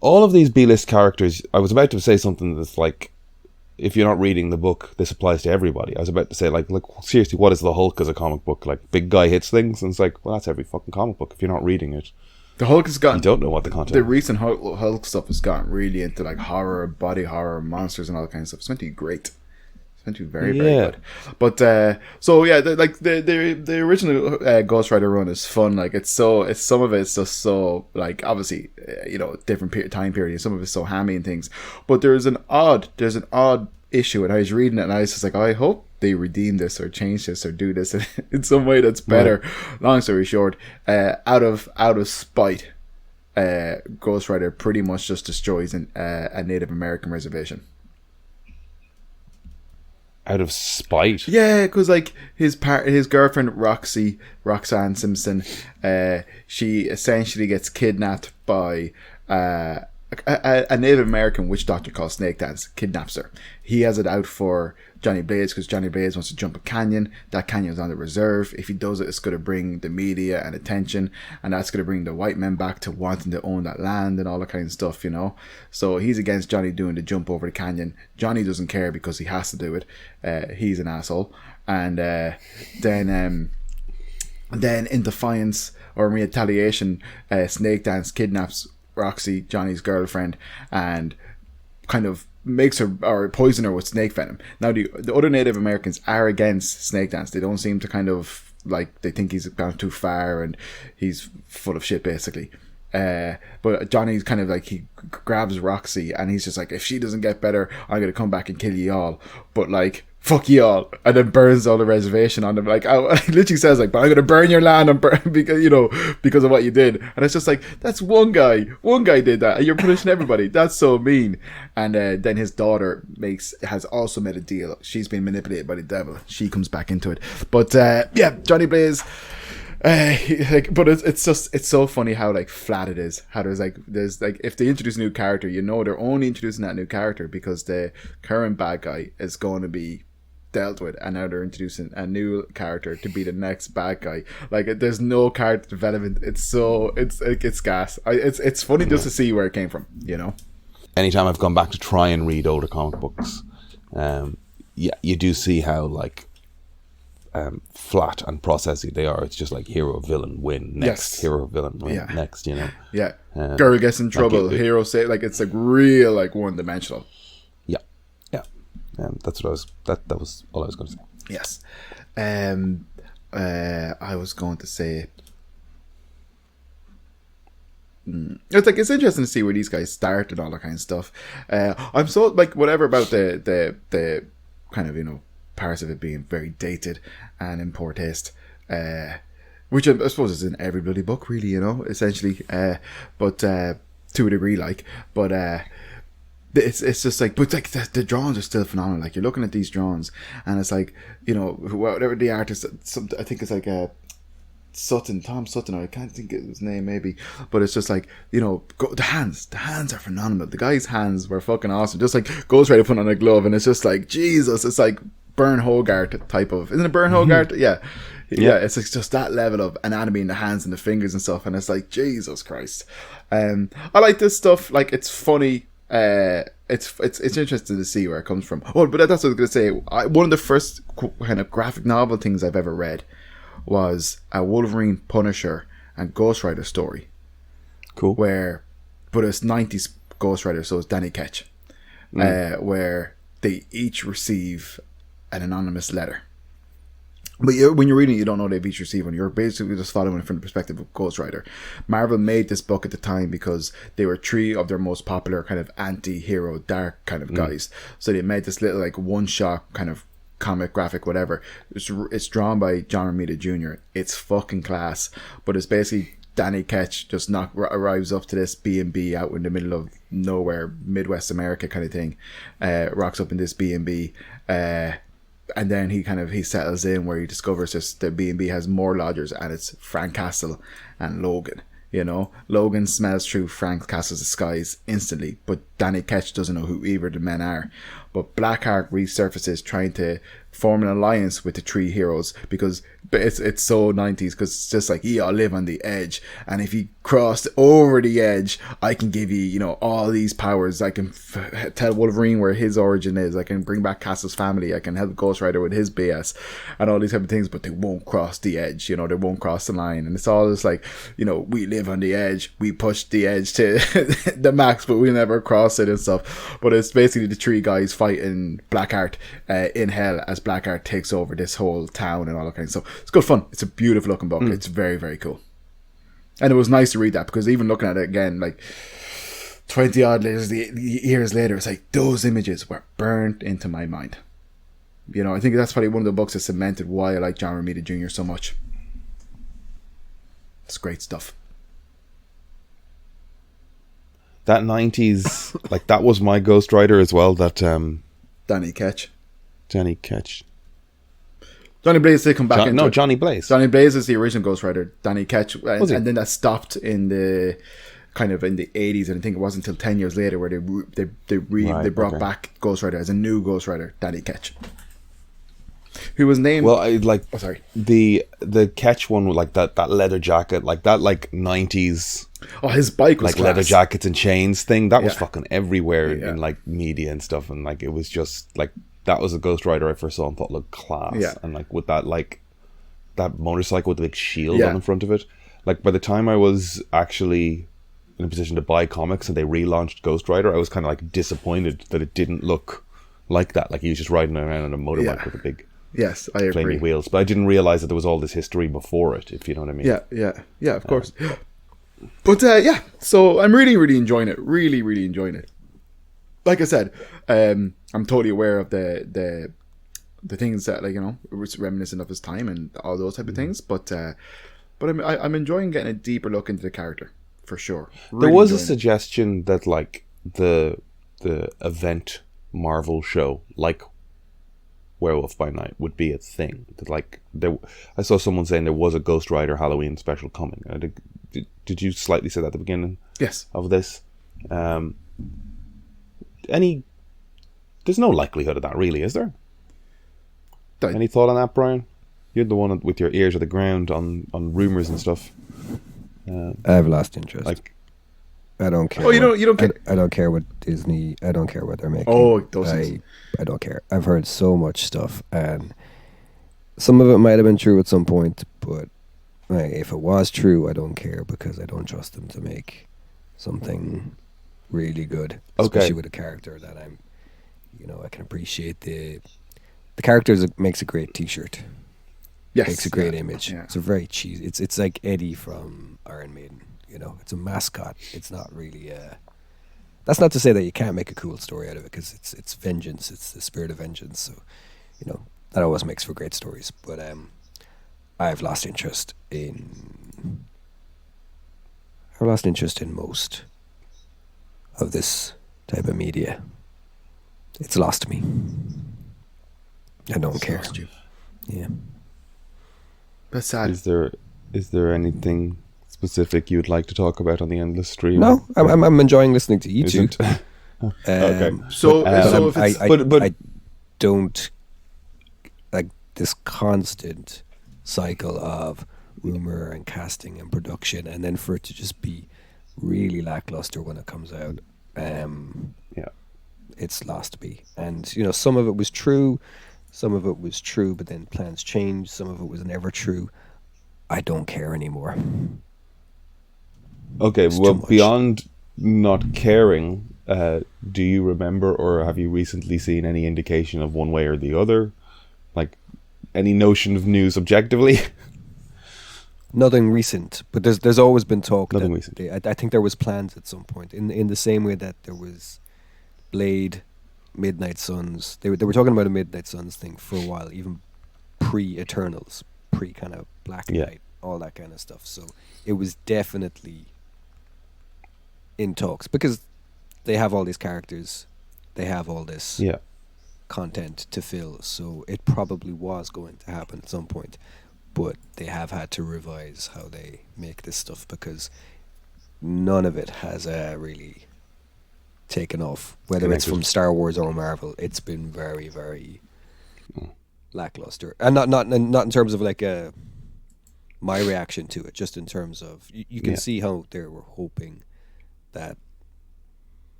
all of these B-list characters. I was about to say something that's like, if you're not reading the book, this applies to everybody. I was about to say, like, seriously, what is the Hulk as a comic book? Like, big guy hits things, and it's like, well, that's every fucking comic book. If you're not reading it, the Hulk has gotten. You don't know what the content. The recent Hulk stuff has gotten really into like horror, body horror, monsters, and all that kind of stuff. It's meant to be great. It's meant to be very, very good. But so yeah, the original Ghost Rider run is fun. Like, some of it's just so, like, obviously, different time period. Some of it's so hammy and things. But there's an odd issue, and I was reading it, and I was just like, I hope they redeem this or change this or do this in some way that's better. Right. Long story short, out of spite, Ghost Rider pretty much just destroys a Native American reservation. Out of spite? Yeah, because like his girlfriend Roxanne Simpson, she essentially gets kidnapped by a Native American witch doctor called Snake Dance. Kidnaps her. He has it out for Johnny Blaze because Johnny Blaze wants to jump a canyon. That canyon is on the reserve. If he does it, it's going to bring the media and attention, and that's going to bring the white men back to wanting to own that land and all that kind of stuff, you know. So he's against Johnny doing the jump over the canyon. Johnny doesn't care because he has to do it. He's an asshole. And then in defiance or retaliation, Snake Dance kidnaps Roxy, Johnny's girlfriend, and kind of makes her or poison her with snake venom. Now the other Native Americans are against Snake Dance. They don't seem to kind of, like, they think he's gone too far and he's full of shit basically. But Johnny's kind of like, he grabs Roxy and he's just like, if she doesn't get better, I'm gonna come back and kill you all. But like, fuck you all, and then burns all the reservation on them. Like, he literally says like, but I'm gonna burn your land and because of what you did. And it's just like, that's one guy did that, and you're punishing everybody. That's so mean. And then his daughter has also made a deal. She's been manipulated by the devil. She comes back into it. But Johnny Blaze. But it's so funny how like flat it is. How there's like if they introduce a new character, they're only introducing that new character because the current bad guy is going to be dealt with, and now they're introducing a new character to be the next bad guy. Like, there's no character development. It's gas. It's funny just to see where it came from. Anytime I've gone back to try and read older comic books, you do see how like flat and processy they are. It's just like hero villain win next, hero villain win next. Girl gets in trouble, hero say, like, it's like real like one dimensional. That's what that was all I was going to say. Yes. I was going to say, it's interesting to see where these guys start and all that kind of stuff. I'm so like, whatever about the kind of, parts of it being very dated and in poor taste, which I suppose is in every bloody book, really, essentially, but to a degree, like, but it's just like, but like the drawings are still phenomenal. Like, you're looking at these drawings and it's like, whatever the artist, I think it's like Tom Sutton, or I can't think of his name maybe, but it's just like, the hands are phenomenal. The guy's hands were fucking awesome. Just like Ghost Rider putting on a glove, and it's just like, Jesus, it's like Bern Hogarth type of, isn't it Bern Hogarth? Yeah, it's like just that level of anatomy in the hands and the fingers and stuff, and it's like, Jesus Christ. I like this stuff. Like, it's funny. It's interesting to see where it comes from. Oh, but that's what I was going to say. One of the first kind of graphic novel things I've ever read was a Wolverine, Punisher, and Ghost Rider story. Cool. But it's 90s Ghost Rider, so it's Danny Ketch, where they each receive an anonymous letter, But when you're reading it, you don't know they've each received one. You're basically just following it from the perspective of Ghost Rider. Marvel made this book at the time because they were three of their most popular kind of anti-hero, dark kind of guys. So they made this little like one-shot kind of comic, graphic, whatever. It's drawn by John Romita Jr. It's fucking class. But it's basically Danny Ketch just arrives up to this B&B out in the middle of nowhere, Midwest America kind of thing. Rocks up in this B&B. And then he settles in where he discovers the B&B has more lodgers, and it's Frank Castle and Logan. You know, Logan smells through Frank Castle's disguise instantly, but Danny Ketch doesn't know who either of the men are. But Blackheart resurfaces trying to form an alliance with the three heroes because it's so 90s, because it's just like, yeah, I live on the edge, and if you cross over the edge, I can give you, you know, all these powers. I can tell Wolverine where his origin is, I can bring back Castle's family, I can help Ghost Rider with his BS and all these type of things, but they won't cross the edge, you know, they won't cross the line. And it's all just like, you know, we live on the edge, we push the edge to the max, but we never cross it and stuff. But it's basically the three guys fighting Blackheart in hell as Blackheart takes over this whole town and all that kind of stuff. It's good fun. It's a beautiful looking book. It's very, very cool. And it was nice to read that, because even looking at it again, like 20 odd years later, it's like those images were burned into my mind. You know, I think that's probably one of the books that cemented why I like John Romita Jr. so much. It's great stuff. That 90s, like, that was my Ghost Rider as well, that Danny Ketch. Johnny Ketch. Johnny Blaze did come back into it. Johnny Blaze. Johnny Blaze is the original Ghost Rider. Danny Ketch, and then that stopped in the kind of in the 80s, and I think it wasn't until 10 years later where they brought back Ghost Rider as a new Ghost Rider, Danny Ketch, who was named. Well, I like. Oh, sorry. The Ketch one with like that leather jacket, like that, like 90s. Oh, his bike was like class. Leather jackets and chains thing. That was Yeah. fucking everywhere Yeah. in like media and stuff, and like it was just like, that was a Ghost Rider I first saw and thought looked class. Yeah. And like with that, like that motorcycle with the big shield Yeah. on the front of it. Like by the time I was actually in a position to buy comics and they relaunched Ghost Rider, I was kind of like disappointed that it didn't look like that. Like he was just riding around on a motorbike Yeah. with a big Yes, I agree. flamey wheels. But I didn't realize that there was all this history before it, if you know what I mean. Yeah, of course. But yeah, so I'm really enjoying it. Really enjoying it. Like I said, I'm totally aware of the things that, like, you know, it's reminiscent of his time and all those type of things. But I'm enjoying getting a deeper look into the character for sure. There was a enjoying it. suggestion that like the event Marvel show, like Werewolf by Night, would be a thing. That like I saw someone saying there was a Ghost Rider Halloween special coming. Did you slightly say that at the beginning? Yes. Of this, there's no likelihood of that, really, is there? Any thought on that, Brian? You're the one with your ear to the ground on rumors and stuff. I've lost interest. Like, I don't care. Oh, you don't care. I don't care what Disney. I don't care what they're making. Oh, those things. I don't care. I've heard so much stuff, and some of it might have been true at some point, but like, if it was true, I don't care, because I don't trust them to make something really good, especially with a character that I'm, you know, I can appreciate the character makes a great T-shirt. Yes, makes a great image. Yeah. It's a very cheesy. It's like Eddie from Iron Maiden. You know, it's a mascot. It's not really that's not to say that you can't make a cool story out of it, because it's vengeance. It's the spirit of vengeance. So, you know, that always makes for great stories. But I've lost interest in most of this type of media. It's lost me. I don't care. Lost you. Yeah. That's sad. Is there anything specific you'd like to talk about on the Endless Stream? No, I'm enjoying listening to you two. Okay. I don't like this constant cycle of rumor and casting and production, and then for it to just be really lackluster when it comes out. It's lost me. And you know, some of it was true, but then plans changed. Some of it was never true. I don't care anymore. Okay, well, beyond not caring, do you remember, or have you recently seen any indication of one way or the other? Like any notion of news objectively? Nothing recent, but there's always been talk. Nothing that recent. I think there was plans at some point in the same way that there was Blade, Midnight Suns. They were talking about a Midnight Suns thing for a while, even pre-Eternals, pre kind of Black Knight, all that kind of stuff. So it was definitely in talks because they have all these characters, they have all this content to fill. So it probably was going to happen at some point. But they have had to revise how they make this stuff because none of it has really taken off. Whether it's from Star Wars or Marvel, it's been very, very lackluster. And not in terms of like my reaction to it, just in terms of you can see how they were hoping that.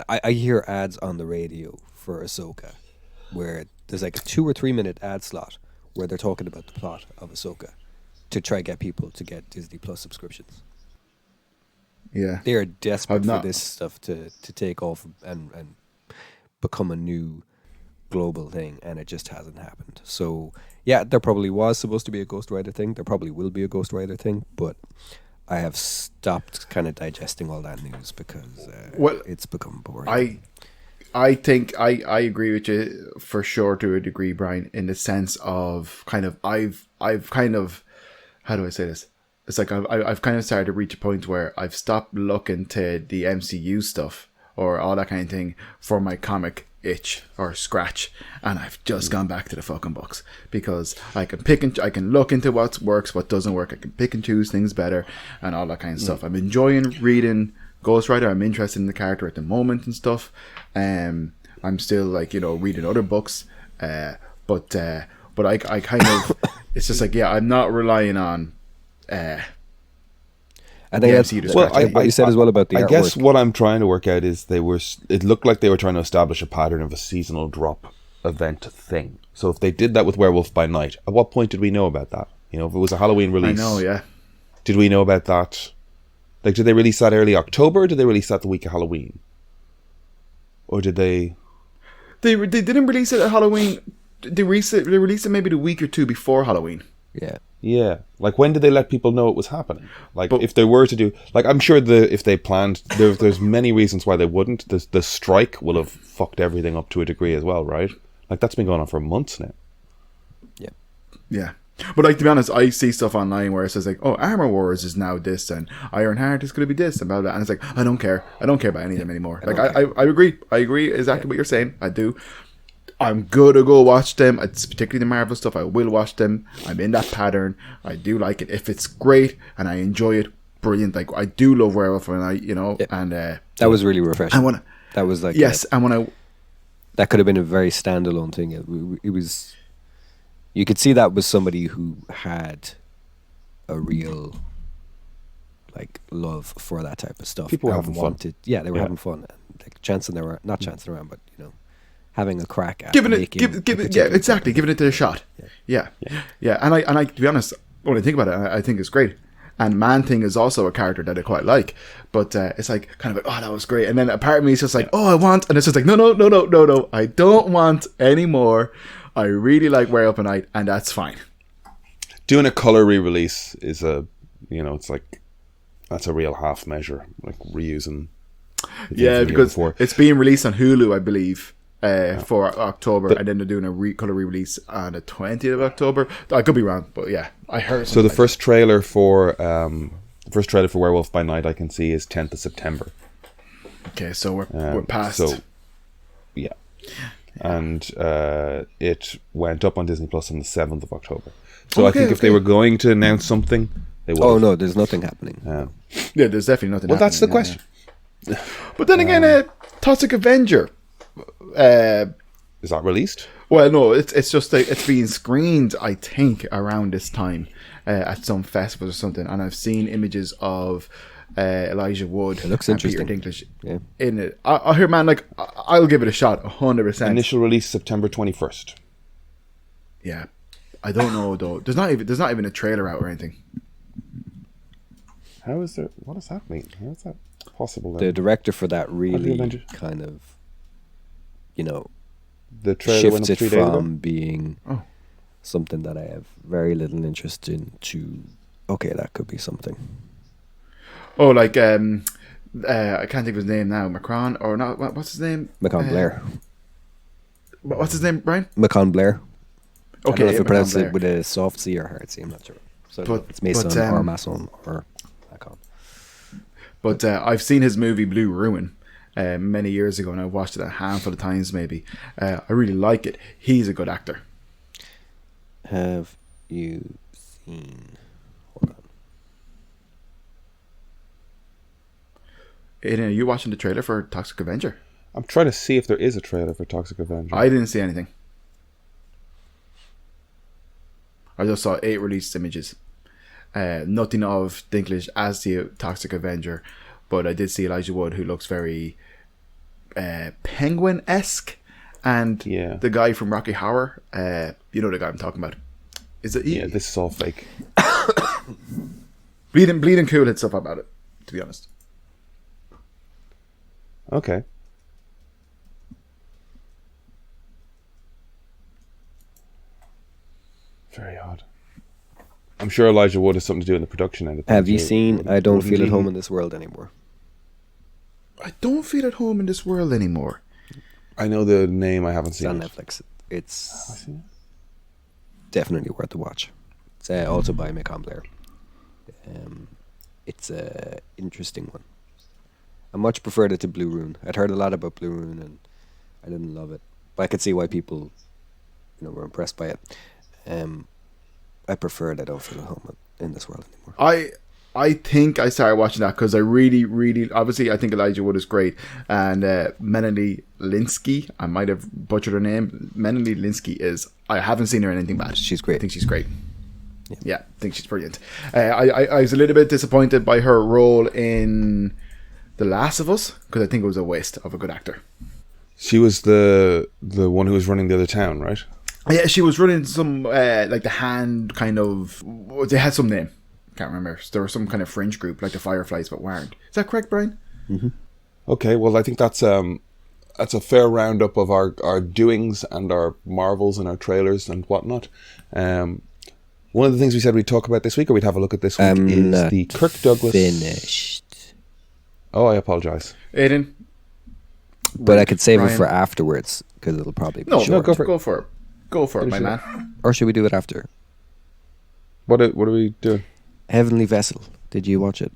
I hear ads on the radio for Ahsoka, where there's like a 2 or 3 minute ad slot where they're talking about the plot of Ahsoka to try to get people to get Disney Plus subscriptions. Yeah. They are desperate for this stuff to take off and become a new global thing, and it just hasn't happened. So, yeah, there probably was supposed to be a Ghost Rider thing. There probably will be a Ghost Rider thing, but I have stopped kind of digesting all that news because it's become boring. I think I agree with you for sure to a degree, Brian, in the sense of kind of I've kind of, how do I say this? It's like I've kind of started to reach a point where I've stopped looking to the MCU stuff or all that kind of thing for my comic itch or scratch, and I've just gone back to the fucking books because I can look into what works, what doesn't work. I can pick and choose things better and all that kind of stuff. I'm enjoying reading Ghost Rider. I'm interested in the character at the moment and stuff. I'm still like, reading other books, but I kind of it's just like I'm not relying on I think that's what you said as well about the artwork. I guess what I'm trying to work out is it looked like they were trying to establish a pattern of a seasonal drop event thing. So if they did that with Werewolf by Night, at what point did we know about that? If it was a Halloween release, I know, yeah. Did we know about that? Like, did they release that early October, or did they release that the week of Halloween? Or did they... They didn't release it at Halloween. They released it maybe the week or two before Halloween. Yeah. Yeah. Like, when did they let people know it was happening? Like, if they were to do... Like, I'm sure if they planned... There's many reasons why they wouldn't. The strike will have fucked everything up to a degree as well, right? Like, that's been going on for months now. Yeah. Yeah. But like, to be honest, I see stuff online where it says like, oh, Armor Wars is now this and Iron Heart is going to be this and blah, blah, and it's like, I don't care about any of them anymore. I agree exactly what you're saying. I do. I'm good to go watch them. It's particularly the Marvel stuff. I will watch them. I'm in that pattern. I do like it. If it's great and I enjoy it, brilliant. Like, I do love Werewolf and and that was really refreshing. That was like that could have been a very standalone thing. It was. You could see that was somebody who had a real love for that type of stuff. People were having fun. Yeah, they were having fun. Like chancing around, not chancing around, but having a crack at giving it a shot. Yeah. And I to be honest, when I think about it, I think it's great. And Man-Thing is also a character that I quite like, but it's like kind of like, oh, that was great. And then a part of me is just like, oh, I want, and it's just like, no, I don't want any more. I really like Werewolf by Night, and that's fine. Doing a color re-release is it's like, that's a real half measure, like reusing. Yeah, because it's being released on Hulu, I believe, for October, and then they're doing a color re-release on the 20th of October. I could be wrong, but yeah, I heard. So the first trailer for Werewolf by Night I can see is 10th of September. Okay, so we're past. So, yeah. And it went up on Disney Plus on the 7th of October. So I think if they were going to announce something, they would. Oh no, there's nothing happening. Yeah, there's definitely nothing. Well, that's the question. Yeah. But then again, Toxic Avenger is that released? Well, no, it's just it's being screened, I think, around this time at some festival or something. And I've seen images of Elijah Wood it looks and interesting. Peter Dinklage in it. I hear, man, like, I'll give it a shot, 100%. Initial release September 21st. Yeah, I don't know though. There's not even a trailer out or anything. What does that mean? How is that possible? The director for that really kind of, the trailer shifts it from being something that I have very little interest in to, okay, that could be something. Oh, like I can't think of his name now. Macron or not? What's his name? Macron Blair. What's his name, Brian? Macron Blair. I don't know if you pronounce Macron it with a soft C or hard C, I'm not sure. So But- it's Mason but, or Masson or Macron. But I've seen his movie Blue Ruin many years ago, and I've watched it a handful of times maybe. I really like it. He's a good actor. Have you seen... Hold on. Aidan, are you watching the trailer for Toxic Avenger? I'm trying to see if there is a trailer for Toxic Avenger. I didn't see anything. I just saw 8 released images. Nothing of Dinklage as the Toxic Avenger, but I did see Elijah Wood, who looks very Penguin-esque, and the guy from Rocky Horror. You know the guy I'm talking about. Is it? Yeah, this is all fake. Bleeding Cool had stuff about it, to be honest. Okay. Very odd. I'm sure Elijah Wood has something to do in the production end of things. Have you seen I Don't Feel at Home in in This World Anymore? I don't feel at home in this world anymore. I know the name, I haven't It's seen on it. Netflix. It's Have I seen definitely worth a watch. It's also by Macon Blair. It's a interesting one. I much preferred it to Blue Ruin. I'd heard a lot about Blue Ruin and I didn't love it, but I could see why people, were impressed by it. I preferred I Don't Feel at Home in This World Anymore. I think I started watching that because I really, really, obviously I think Elijah Wood is great, and Melanie Linsky, I might have butchered her name. Melanie Linsky I haven't seen her in anything bad. She's great. I think she's great. Yeah, I think she's brilliant. I was a little bit disappointed by her role in The Last of Us because I think it was a waste of a good actor. She was the one who was running the other town, right? Yeah, she was running some like the hand kind of. They had some name, can't remember. There was some kind of fringe group like the Fireflies, but weren't. Is that correct, Brian? Mm-hmm. Okay, well I think that's a fair roundup of our doings and our marvels and our trailers and whatnot. One of the things we said we'd talk about this week, or we'd have a look at this week, is the Kirk Douglas. Finished. Oh, I apologise. Aiden. But I could save Ryan. it for afterwards because it'll probably be No, short. go for it. Go for it, my man. Or should we do it after? What are we doing? Heavenly Vessel. Did you watch it?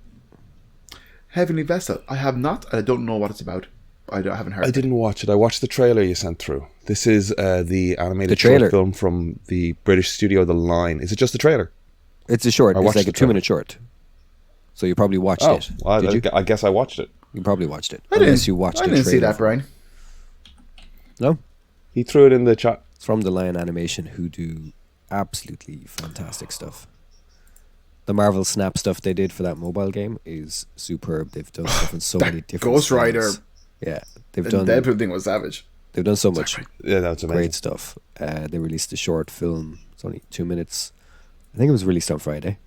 Heavenly Vessel. I have not. I don't know what it's about. I haven't heard. I didn't watch it. I watched the trailer you sent through. This is the animated trailer. short film from the British studio The Line. Is it just the trailer? It's a short. I It's watched like a the trailer. 2-minute short. So you probably watched Oh, it. well, Did you? I guess I watched it. You probably watched it. I Unless didn't. you watched I the didn't see trailer. that, Brian. No? He threw it in the chat. It's from the Lion Animation, who do absolutely fantastic stuff. The Marvel Snap stuff they did for that mobile game is superb. They've done stuff in so many different Ghost Rider. styles. Yeah, they've The done Deadpool thing was savage. they've done so much Yeah, that's amazing. great stuff. They released a short film. It's only 2 minutes. I think it was released on Friday,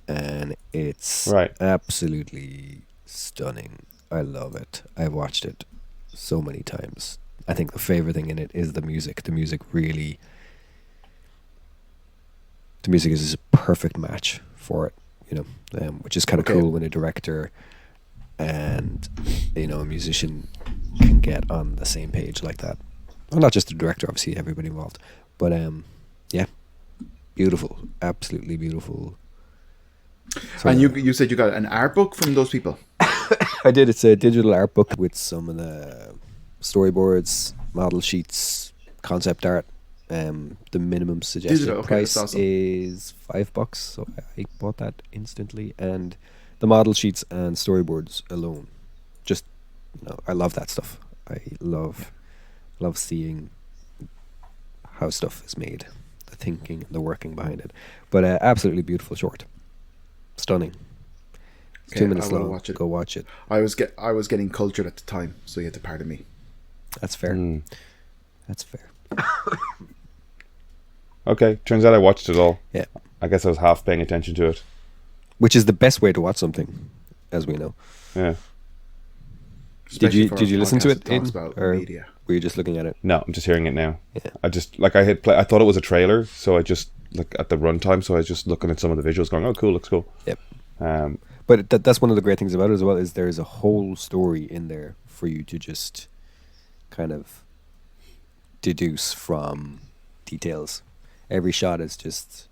and it's Right. absolutely stunning. I love it. I've watched it so many times. I think the favorite thing in it is the music. The music is a perfect match for it, which is kind of Okay. cool when a director and a musician can get on the same page like that. Well, not just the director, obviously everybody involved, but yeah, beautiful, absolutely beautiful. So, And you said you got an art book from those people. I did. It's a digital art book with some of the storyboards, model sheets, concept art. The minimum suggested Digital, okay, price that's awesome. is $5, so I bought that instantly. And the model sheets and storyboards alone, just I love that stuff. I love seeing how stuff is made, the thinking, the working behind it. But absolutely beautiful short, stunning. It's Okay, 2 minutes I will long. watch it. Go watch it. I was getting cultured at the time, so you had to pardon me. That's fair. Mm. That's fair. Okay, turns out I watched it all. Yeah. I guess I was half paying attention to it. Which is the best way to watch something, as we know. Yeah. Did you Especially for a listen to podcast it, that talks Aidan, about or- media. Were you just looking at it? No, I'm just hearing it now. Yeah. I just like I thought it was a trailer, so I just like at the runtime, so I was just looking at some of the visuals, going, "Oh, cool, looks cool." Yep. Um, But that's one of the great things about it as well, is there's a whole story in there for you to just kind of deduce from details. Every shot is just,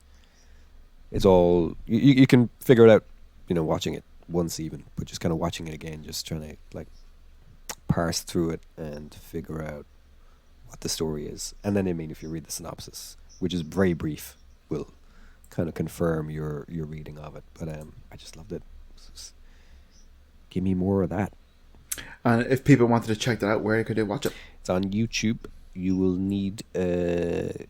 it's all, you can figure it out, watching it once even, but just kind of watching it again, just trying to like parse through it and figure out what the story is. And then, I mean, if you read the synopsis, which is very brief, will kind of confirm your reading of it. But I just loved it. Just give me more of that. And if people wanted to check that out, where could they watch it? It's on YouTube. You will need an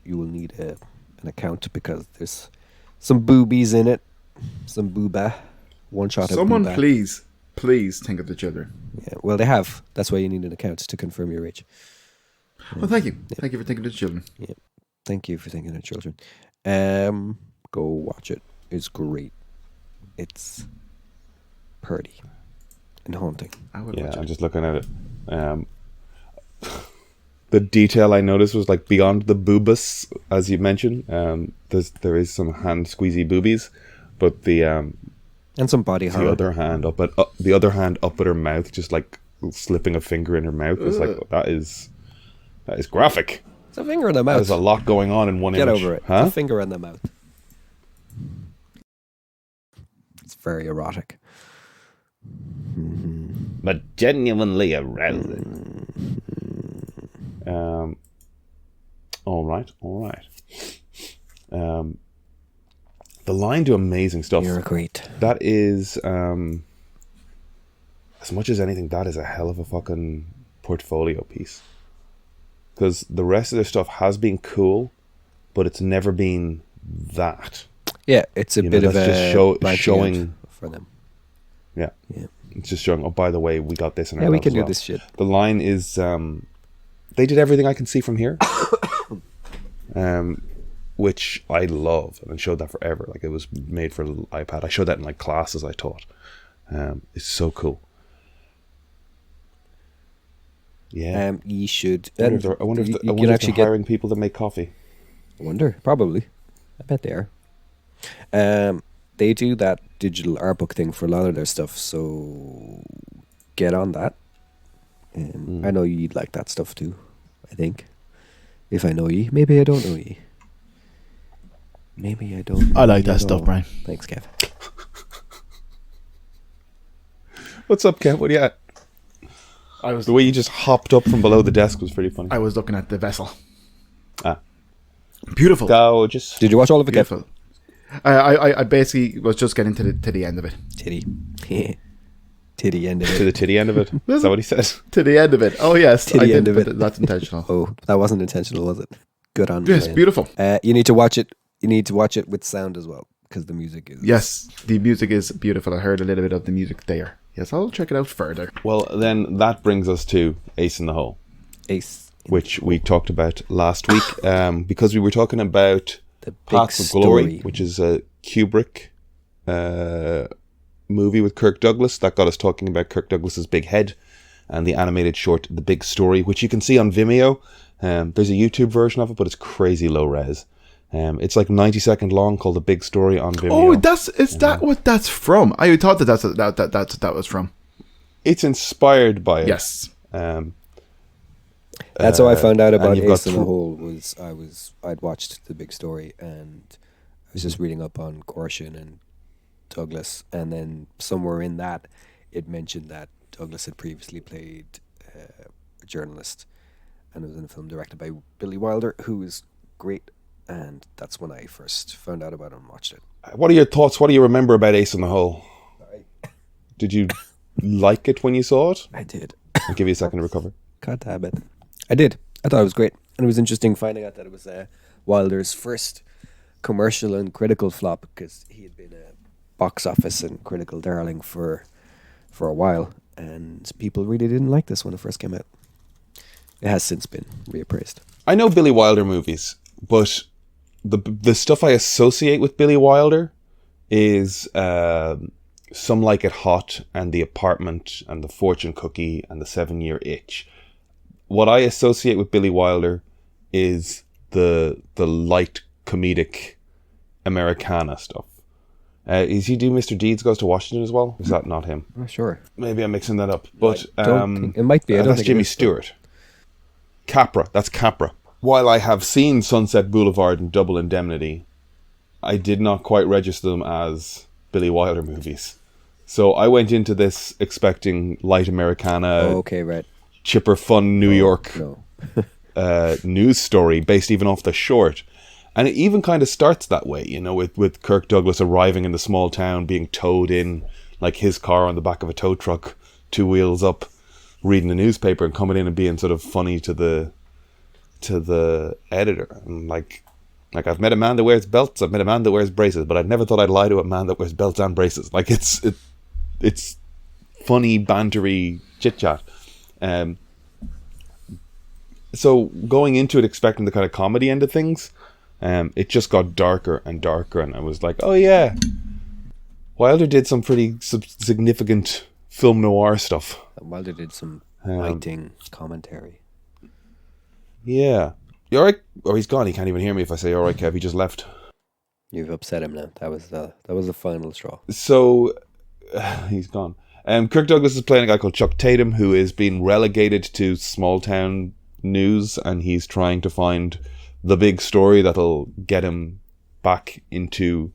account because there's some boobies in it, some booba, one shot. Someone of booba. please think of the children. Yeah, well, they have. That's why you need an account to confirm your age. Well, thank you. Thank you for thinking of the children. Yeah, thank you for thinking of children. Go watch it. It's great. It's pretty and haunting. I would yeah, watch I'm it. just looking at it. The detail I noticed was like beyond the boobus, as you mentioned. There is some hand squeezy boobies, but the And some body horror. other hand up at her mouth, just like slipping a finger in her mouth, is like that is graphic. It's a finger in the mouth. There's a lot going on in one Get image. over it. Huh? It's a finger in the mouth. It's very erotic. But genuinely arousing. All right. The Line do amazing stuff. You're great. That is, as much as anything, that is a hell of a fucking portfolio piece. Because the rest of their stuff has been cool, but it's never been that. Yeah, it's a bit of that's a just showing for them. Yeah. Yeah. It's just showing, oh, by the way, we got this in our Yeah, we belt can as do well. this shit. The Line is, they did Everything I Can See From Here, which I love, and I showed that forever. Like, it was made for a little iPad. I showed that in like classes I taught. It's so cool. Yeah. You should. I wonder if they're hiring people that make coffee. I wonder, probably. I bet they are. They do that digital art book thing for a lot of their stuff, so get on that. I know you'd like that stuff too, I think. If I know ye. Maybe I don't know ye. Maybe I don't. I like that stuff, Brian. Thanks, Kev. What's up, Kev? What are you at? The way you just hopped up from below the desk was pretty funny. I was looking at the vessel. Ah. Beautiful. Gorgeous. Did you watch all of it, Kev? Beautiful. I basically was just getting to the end of it. Titty. Titty end of To it. the titty end of it. Is that what he said? To the end of it. Oh yes, To I the did, end of but it. that's intentional. Oh, that wasn't intentional, was it? Good on Yes, you. beautiful. You need to watch it. You need to watch it with sound as well, because the music is. Yes, the music is beautiful. I heard a little bit of the music there. Yes, I'll check it out further. Well, then that brings us to Ace in the Hole, Ace. which we talked about last week, because we were talking about The big Paths of Glory, story. which is a Kubrick movie with Kirk Douglas that got us talking about Kirk Douglas's big head, and the animated short The Big Story, which you can see on Vimeo. There's a YouTube version of it, but it's crazy low res. It's like 90-second long, called The Big Story on Vimeo. Oh, that what that's from? I thought that was from. It's inspired by it. Yes. That's how I found out about and you've got Ace in the Hole. I'd watched The Big Story, and I was just reading up on Gorshin and Douglas, and then somewhere in that it mentioned that Douglas had previously played a journalist, and it was in a film directed by Billy Wilder, who is great, and that's when I first found out about it and watched it. What are your thoughts? What do you remember about Ace in the Hole? Did you like it when you saw it? I did. I'll give you a second to recover. God damn it. I did. I thought it was great. And it was interesting finding out that it was Wilder's first commercial and critical flop, because he had been a box office and critical darling for a while, and people really didn't like this when it first came out. It has since been reappraised. I know Billy Wilder movies, but the stuff I associate with Billy Wilder is Some Like It Hot and The Apartment and The Fortune Cookie and The 7 Year Itch. what I associate with Billy Wilder is the light comedic Americana stuff. Is he do Mr. Deeds Goes to Washington as well? Is that not him? I'm not sure. Maybe I'm mixing that up. But I don't think, it might be. I don't that's think Jimmy it is, Stewart. Capra. That's Capra. While I have seen Sunset Boulevard and Double Indemnity, I did not quite register them as Billy Wilder movies. So I went into this expecting light Americana, Oh, okay, right. chipper, fun New York No. news story based even off the short. And it even kind of starts that way, you know, with Kirk Douglas arriving in the small town, being towed in, like his car on the back of a tow truck, 2 wheels up, reading the newspaper and coming in and being sort of funny to the editor. And like I've met a man that wears belts, I've met a man that wears braces, but I'd never thought I'd lie to a man that wears belts and braces. Like it's funny, bantery chit chat. So going into it expecting the kind of comedy end of things, it just got darker and darker, and I was like, oh yeah, Wilder did some pretty significant film noir stuff. Wilder did some biting commentary. Yeah. You alright? Oh, he's gone. He can't even hear me if I say alright, Kev. He just left. You've upset him now. That was the final straw. So, he's gone. Kirk Douglas is playing a guy called Chuck Tatum, who is being relegated to small town news, and he's trying to find the big story that'll get him back into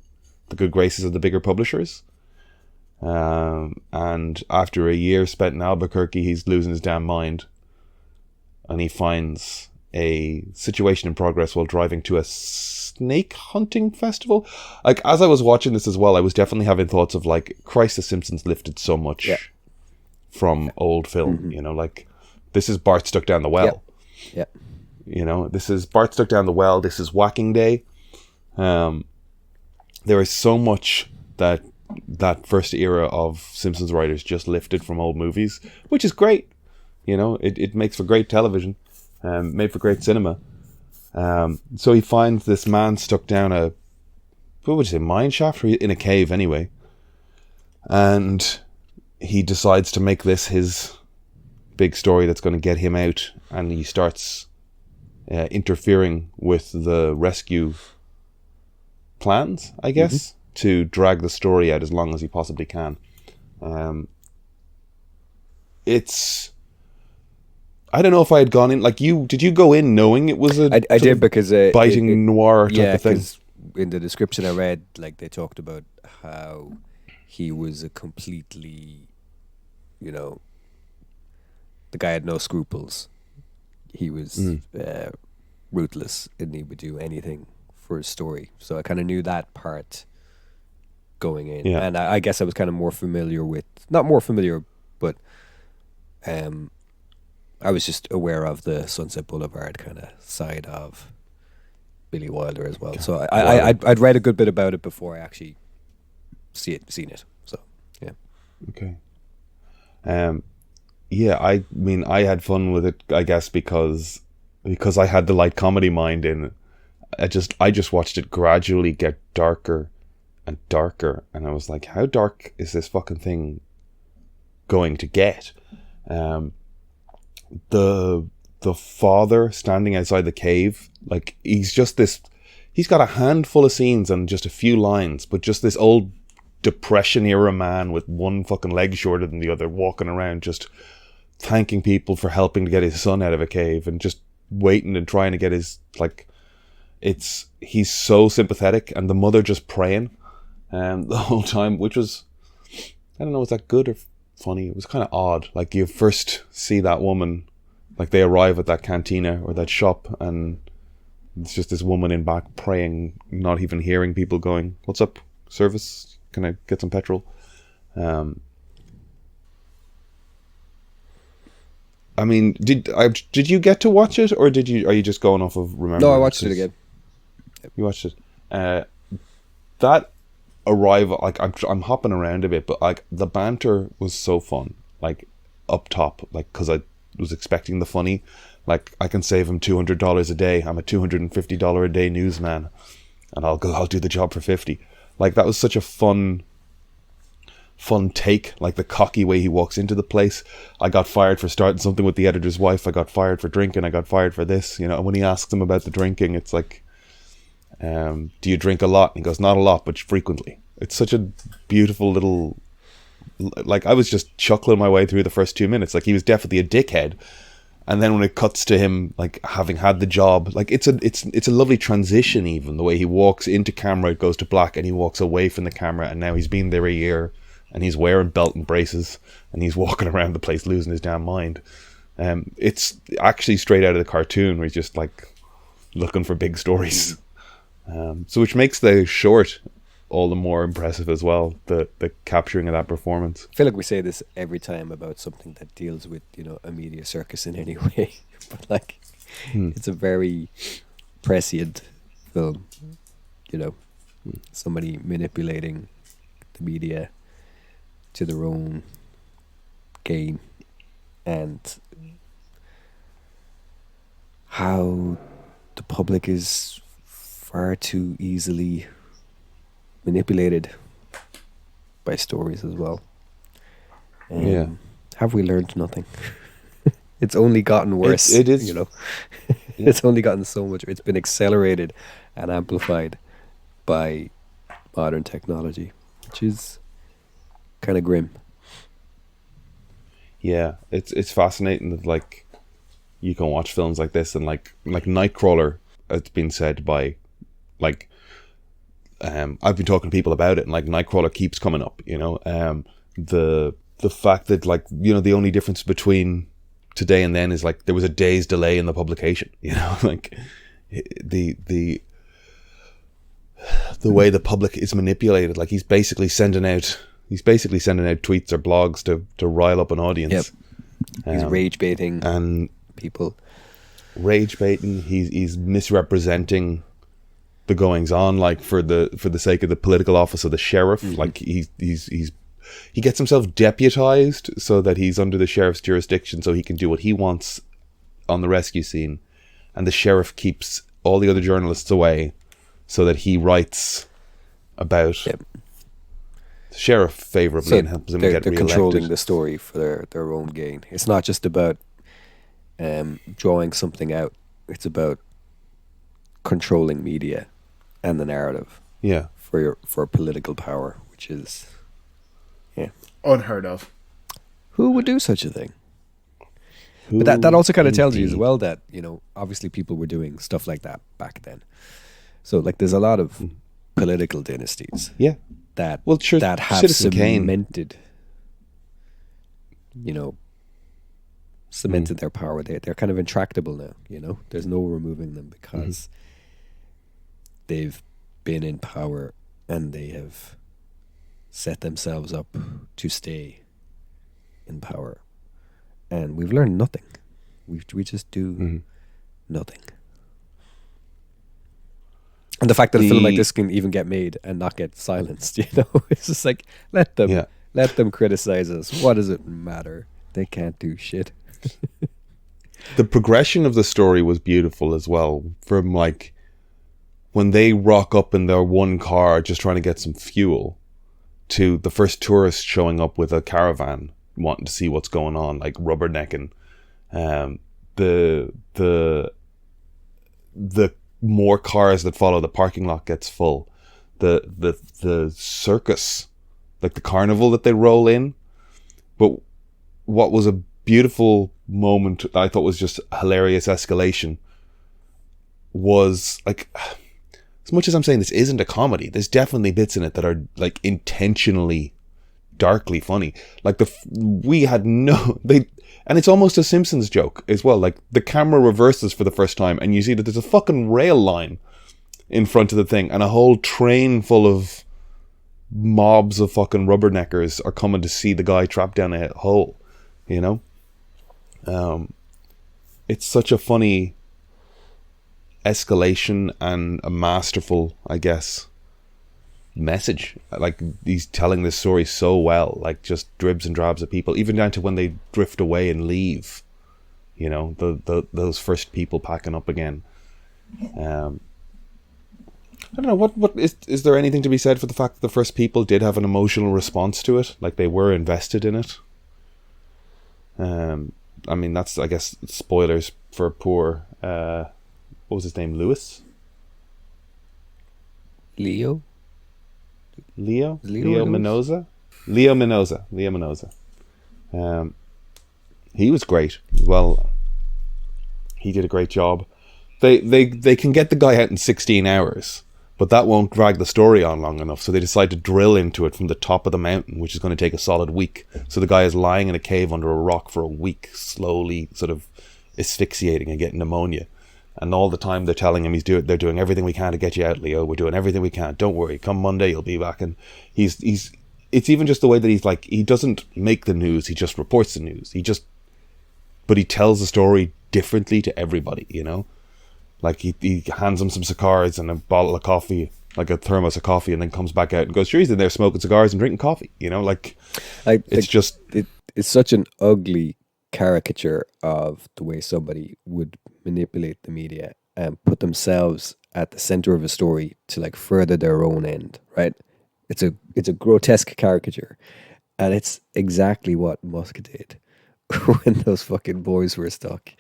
the good graces of the bigger publishers. And after a year spent in Albuquerque, he's losing his damn mind, and he finds a situation in progress while driving to a snake hunting festival. Like, as I was watching this as well, I was definitely having thoughts of like, Christ, The Simpsons lifted so much from old film. You know, like, this is Bart Stuck Down the Well. Yeah. You know, this is Bart Stuck Down the Well. This is Whacking Day. There is so much that first era of Simpsons writers just lifted from old movies, which is great. You know, it makes for great television, made for great cinema. So he finds this man stuck down what would you say, mine shaft, or in a cave anyway. And he decides to make this his big story that's going to get him out, and he starts interfering with the rescue plans, I guess, to drag the story out as long as he possibly can. It's... I don't know if I had gone in like you. Did you go in knowing it was a? I did, because biting noir type of thing. In the description I read, like, they talked about how he was a completely, you know, the guy had no scruples. He was ruthless, and he would do anything for his story. So I kind of knew that part going in, and I guess I was kind of more familiar with, not more familiar, but I was just aware of the Sunset Boulevard kind of side of Billy Wilder as well. So I'd read a good bit about it before I actually seen it. So yeah. Okay. Yeah, I mean, I had fun with it, I guess, because I had the light comedy mind in. I just watched it gradually get darker and darker, and I was like, how dark is this fucking thing going to get? The father standing outside the cave, like, he's got a handful of scenes and just a few lines, but just this old Depression era man with one fucking leg shorter than the other, walking around just thanking people for helping to get his son out of a cave, and just waiting and trying to get his, like, he's so sympathetic, and the mother just praying the whole time, which was, I don't know, was that good or funny? It was kind of odd. Like, you first see that woman, like, they arrive at that cantina or that shop, and it's just this woman in back praying, not even hearing people going, what's up, service? Can I get some petrol? I mean, did you get to watch it, or are you just going off of remembering? No, I watched it again. You watched it. That arrival, like, I'm hopping around a bit, but like, the banter was so fun, like, up top, like, because I was expecting the funny, like, I can save him $200 a day. I'm a $250 a day newsman, and I'll do the job for $50. Like, that was such a fun fun take, like the cocky way he walks into the place. I got fired for starting something with the editor's wife. I got fired for drinking. I got fired for this. You know, and when he asks him about the drinking, it's like, do you drink a lot? And he goes, not a lot, but frequently. It's such a beautiful little, like, I was just chuckling my way through the first 2 minutes. Like, he was definitely a dickhead. And then when it cuts to him, like, having had the job, like, it's a lovely transition. Even the way he walks into camera, it goes to black, and he walks away from the camera, and now he's been there a year, and he's wearing belt and braces, and he's walking around the place losing his damn mind. It's actually straight out of the cartoon, where he's just like looking for big stories. So which makes the short all the more impressive as well, the capturing of that performance. I feel like we say this every time about something that deals with, you know, a media circus in any way. But like, it's a very prescient film, you know, somebody manipulating the media to their own gain, and how the public is far too easily manipulated by stories as well. Have we learned nothing? It's only gotten worse. It is, you know. It's only gotten so much. It's been accelerated and amplified by modern technology, which is kind of grim. Yeah, it's fascinating that, like, you can watch films like this, and like Nightcrawler, it's been said by, like, I've been talking to people about it, and like Nightcrawler keeps coming up, you know. The fact that, like, you know, the only difference between today and then is like there was a day's delay in the publication, you know. Like, the way the public is manipulated, like he's basically sending out tweets or blogs to rile up an audience. Yep. He's rage baiting and people. Rage baiting. He's misrepresenting the goings on, like for the sake of the political office of the sheriff. Like he gets himself deputized so that he's under the sheriff's jurisdiction, so he can do what he wants on the rescue scene, and the sheriff keeps all the other journalists away so that he writes about the sheriff favorably, and helps him get they're re-elected. controlling the story for their own gain. It's not just about drawing something out. It's about controlling media and the narrative. Yeah. For political power, which is unheard of. Who would do such a thing? But that also kind of tells you as well that, you know, obviously people were doing stuff like that back then. So like there's a lot of political dynasties. Yeah. That sure, that have Citizen Kane. cemented their power. They're kind of intractable now, you know. There's no removing them because they've been in power and they have set themselves up to stay in power. And we've learned nothing. We just do nothing. And the fact that a film like this can even get made and not get silenced, you know, it's just like, let them criticize us. What does it matter? They can't do shit. The progression of the story was beautiful as well. From like when they rock up in their one car just trying to get some fuel, to the first tourist showing up with a caravan wanting to see what's going on, like rubbernecking. The more cars that follow, the parking lot gets full. The circus, like the carnival that they roll in. But what was a beautiful moment, I thought was just hilarious escalation, was like, as much as I'm saying this isn't a comedy, there's definitely bits in it that are like intentionally darkly funny. Like and it's almost a Simpsons joke as well. Like the camera reverses for the first time and you see that there's a fucking rail line in front of the thing and a whole train full of mobs of fucking rubberneckers are coming to see the guy trapped down a hole, you know? It's such a funny escalation and a masterful, I guess, message. Like he's telling this story so well, like just dribs and drabs of people, even down to when they drift away and leave, you know, those first people packing up again. I don't know, what is there anything to be said for the fact that the first people did have an emotional response to it? Like, they were invested in it. I mean, that's, I guess, spoilers for poor, what was his name, Lewis? Leo Mendoza? Leo Mendoza. He was great. Well, he did a great job. They can get the guy out in 16 hours, but that won't drag the story on long enough, so they decide to drill into it from the top of the mountain, which is going to take a solid week. So the guy is lying in a cave under a rock for a week, slowly sort of asphyxiating and getting pneumonia. And all the time they're telling him they're doing everything we can to get you out, Leo. We're doing everything we can. Don't worry. Come Monday, you'll be back. And it's even just the way that he's like, he doesn't make the news. He just reports the news. But he tells the story differently to everybody, you know? Like, he hands them some cigars and a bottle of coffee, like a thermos of coffee, and then comes back out and goes, sure, he's in there smoking cigars and drinking coffee, you know? Like, it's such an ugly caricature of the way somebody would manipulate the media and put themselves at the center of a story to, like, further their own end, right? It's a grotesque caricature, and it's exactly what Musk did when those fucking boys were stuck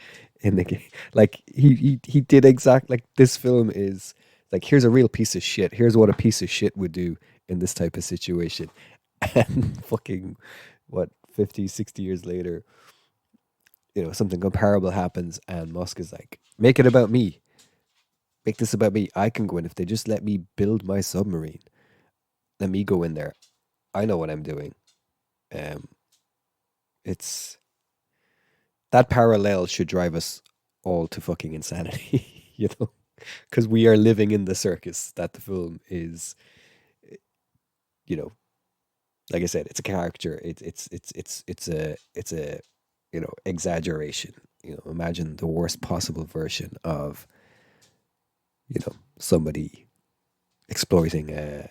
in the game. Like, he did like, this film is like, here's a real piece of shit. Here's what a piece of shit would do in this type of situation. And fucking, 50, 60 years later, you know, something comparable happens, and Musk is like, make it about me. Make this about me. I can go in. If they just let me build my submarine, let me go in there. I know what I'm doing. It's that parallel should drive us all to fucking insanity, you know, because we are living in the circus that the film is. You know, like I said, it's a character. It's a you know, exaggeration. You know, imagine the worst possible version of, you know, somebody exploiting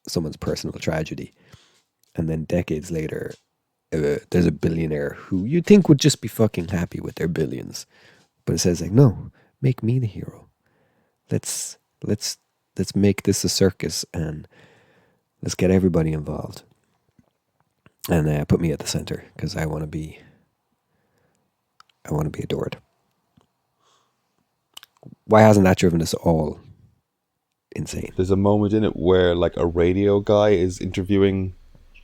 someone's personal tragedy, and then decades later, there's a billionaire who you think would just be fucking happy with their billions, but it says like, no, make me the hero. Let's make this a circus, and let's get everybody involved, and put me at the center because I want to be adored. Why hasn't that driven us all insane? There's a moment in it where, like, a radio guy is interviewing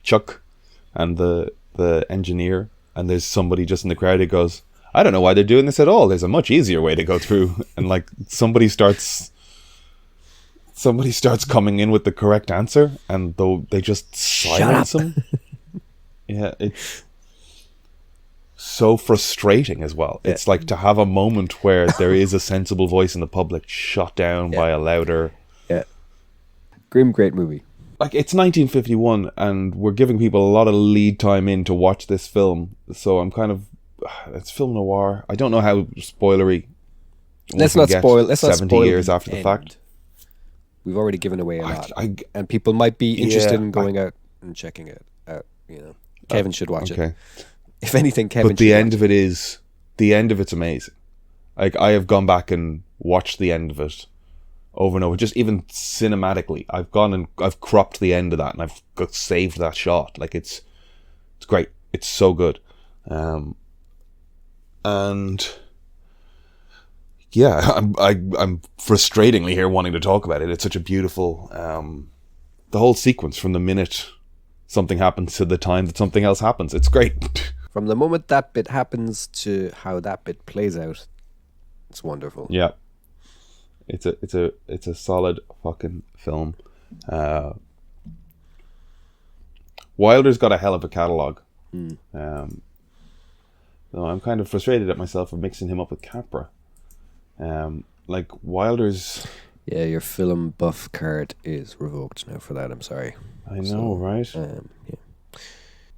Chuck and the engineer, and there's somebody just in the crowd who goes, I don't know why they're doing this at all. There's a much easier way to go through. And, like, somebody starts coming in with the correct answer, and though they just silence him. Yeah, it's so frustrating as well. Yeah. It's like to have a moment where there is a sensible voice in the public shot down by a louder. Yeah. Grim, great movie. Like, it's 1951, and we're giving people a lot of lead time in to watch this film. So I'm kind of, it's film noir. I don't know how spoilery. Let's not spoil. Let's 70 not spoil years after the fact. We've already given away a lot, and people might be interested in going out and checking it out. You know, Kevin should watch it. If anything, Kevin. But the end of it's amazing. Like, I have gone back and watched the end of it over and over. Just even cinematically, I've gone and I've cropped the end of that, and I've saved that shot. Like, it's great. It's so good. And yeah, I'm frustratingly here wanting to talk about it. It's such a beautiful, the whole sequence from the minute something happens to the time that something else happens. It's great. From the moment that bit happens to how that bit plays out, it's wonderful. Yeah, it's a solid fucking film. Wilder's got a hell of a catalogue. Though I'm kind of frustrated at myself for mixing him up with Capra. Like, Wilder's... Yeah, your film buff card is revoked now for that. I'm sorry. I know, right? Yeah.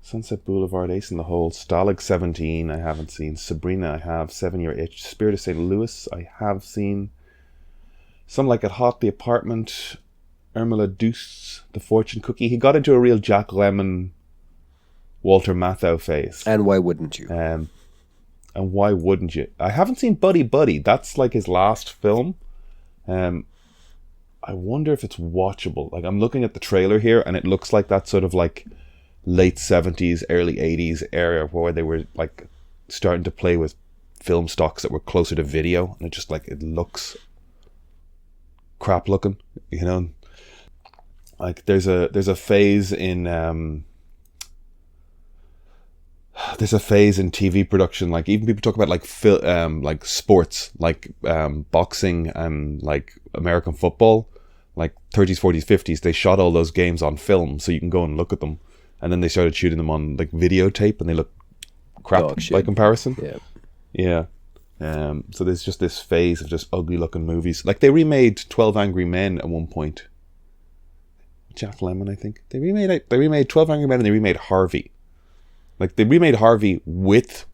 Sunset Boulevard, Ace in the Hole, Stalag 17, I haven't seen. Sabrina, I have. 7 Year Itch. Spirit of St. Louis, I have seen. Some Like It Hot, The Apartment, Irma La Douce, The Fortune Cookie. He got into a real Jack Lemmon, Walter Matthau phase. And why wouldn't you? And why wouldn't you? I haven't seen Buddy Buddy. That's like his last film. I wonder if it's watchable. Like, I'm looking at the trailer here, and it looks like that sort of like late 70s, early 80s era where they were like starting to play with film stocks that were closer to video, and it looks crap looking, you know. Like there's a phase in TV production. Like even people talk about like sports, like boxing and like American football, like 30s, 40s, 50s. They shot all those games on film, so you can go and look at them. And then they started shooting them on like videotape, and they look crap by comparison. Yeah. So there's just this phase of just ugly looking movies. Like they remade 12 Angry Men at one point. Jack Lemmon, I think. They remade 12 Angry Men, and they remade Harvey. Like they remade Harvey with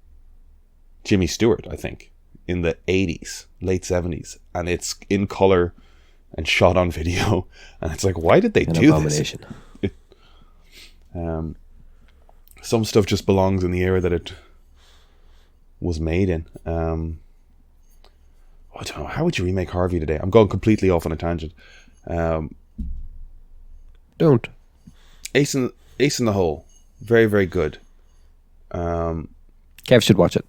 Jimmy Stewart, I think, in the 80s, late 70s. And it's in color and shot on video. And it's like, why did they do abomination. This? Some stuff just belongs in the era that it was made in. I don't know. How would you remake Harvey today? I'm going completely off on a tangent. Don't. Ace in the Hole. Very, very good. Kev should watch it.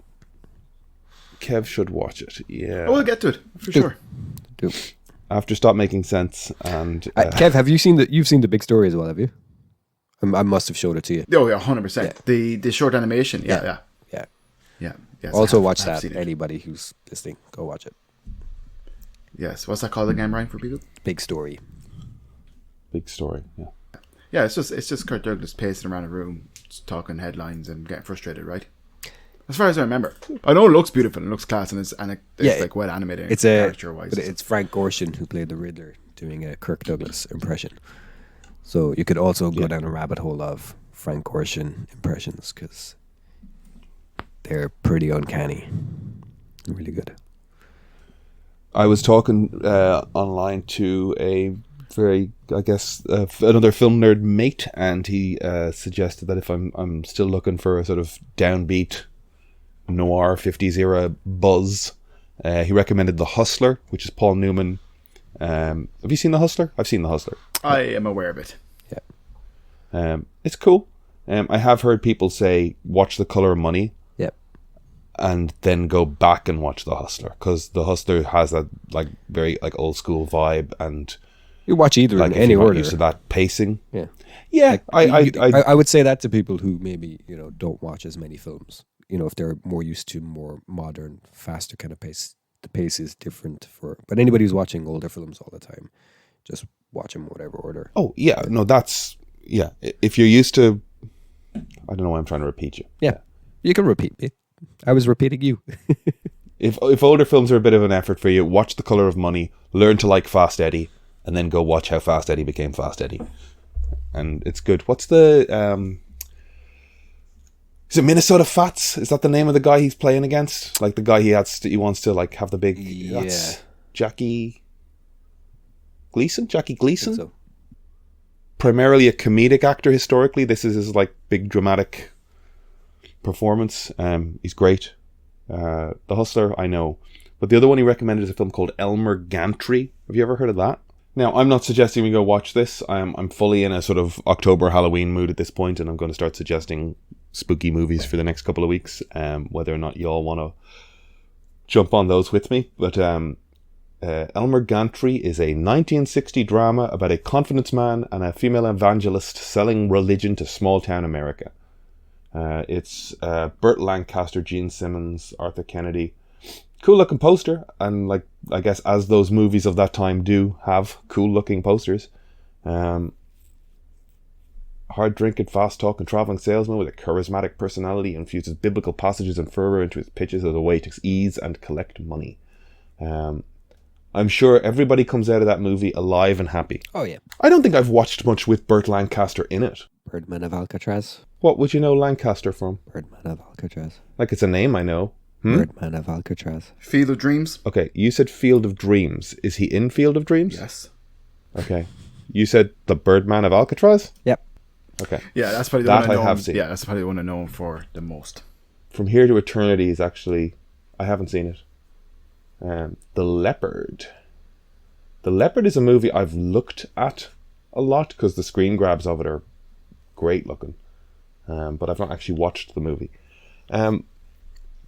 Kev should watch it. Yeah. Oh, we'll get to it for sure. Do. After Stop Making Sense and Kev, have you seen you've seen The Big Story as well, have you? I must have showed it to you. Oh yeah, 100%. The short animation. Yeah. Yes, also watch that. Anybody who's listening, go watch it. Yes. What's that called again, Ryan, for people? Big Story. Big Story. Yeah. Yeah, it's just Kirk Douglas pacing around a room, just talking headlines and getting frustrated, right? As far as I remember, I know it looks beautiful and it looks class, and it's like well animated. It's character wise. But it's Frank Gorshin who played the Riddler doing a Kirk Douglas impression. So you could also go down a rabbit hole of Frank Gorshin impressions because they're pretty uncanny, really good. I was talking online to a very, I guess, another film nerd mate, and he suggested that if I'm still looking for a sort of downbeat noir 50s era buzz, he recommended The Hustler, which is Paul Newman. Have you seen The Hustler? I've seen The Hustler. I am aware of it. Yeah. It's cool. I have heard people say watch The Color of Money. Yep. And then go back and watch The Hustler, because The Hustler has that like very like old school vibe, and you watch either like in any order. Used to that pacing. Yeah. Yeah. Like, I would say that to people who maybe don't watch as many films. If they're more used to more modern, faster kind of pace. The pace is different but anybody who's watching older films all the time, just watch them whatever order. Oh yeah, no, that's yeah. If you're used to, I don't know why I'm trying to repeat you. Yeah, you can repeat me. I was repeating you. If older films are a bit of an effort for you, watch The Color of Money, learn to like Fast Eddie, and then go watch how Fast Eddie became Fast Eddie, and it's good. What's the Is it Minnesota Fats? Is that the name of the guy he's playing against? Like the guy he wants to like have the big. Yeah. That's Jackie Gleason. Jackie Gleason. So. Primarily a comedic actor historically. This is his like big dramatic performance. He's great. The Hustler, I know, but the other one he recommended is a film called Elmer Gantry. Have you ever heard of that? Now, I'm not suggesting we go watch this. I'm fully in a sort of October Halloween mood at this point, and I'm going to start suggesting spooky movies for the next couple of weeks, whether or not you all want to jump on those with me. But Elmer Gantry is a 1960 drama about a confidence man and a female evangelist selling religion to small-town America. It's Burt Lancaster, Gene Simmons, Arthur Kennedy. Cool looking poster, and like I guess as those movies of that time do have cool looking posters. Hard drinking, fast talking, traveling salesman with a charismatic personality infuses biblical passages and fervor into his pitches as a way to ease and collect money. I'm sure everybody comes out of that movie alive and happy. Oh yeah. I don't think I've watched much with Burt Lancaster in it. Birdman of Alcatraz. What would you know Lancaster from? Birdman of Alcatraz. Like it's a name I know. Birdman of Alcatraz. Field of Dreams. Okay, you said Field of Dreams. Is he in Field of Dreams? Yes. Okay. You said The Birdman of Alcatraz? Yep. Okay. Yeah, that's probably the That one I have seen. Yeah, that's probably the one I know him for the most. From Here to Eternity is actually... I haven't seen it. The Leopard. The Leopard is a movie I've looked at a lot because the screen grabs of it are great looking, but I've not actually watched the movie.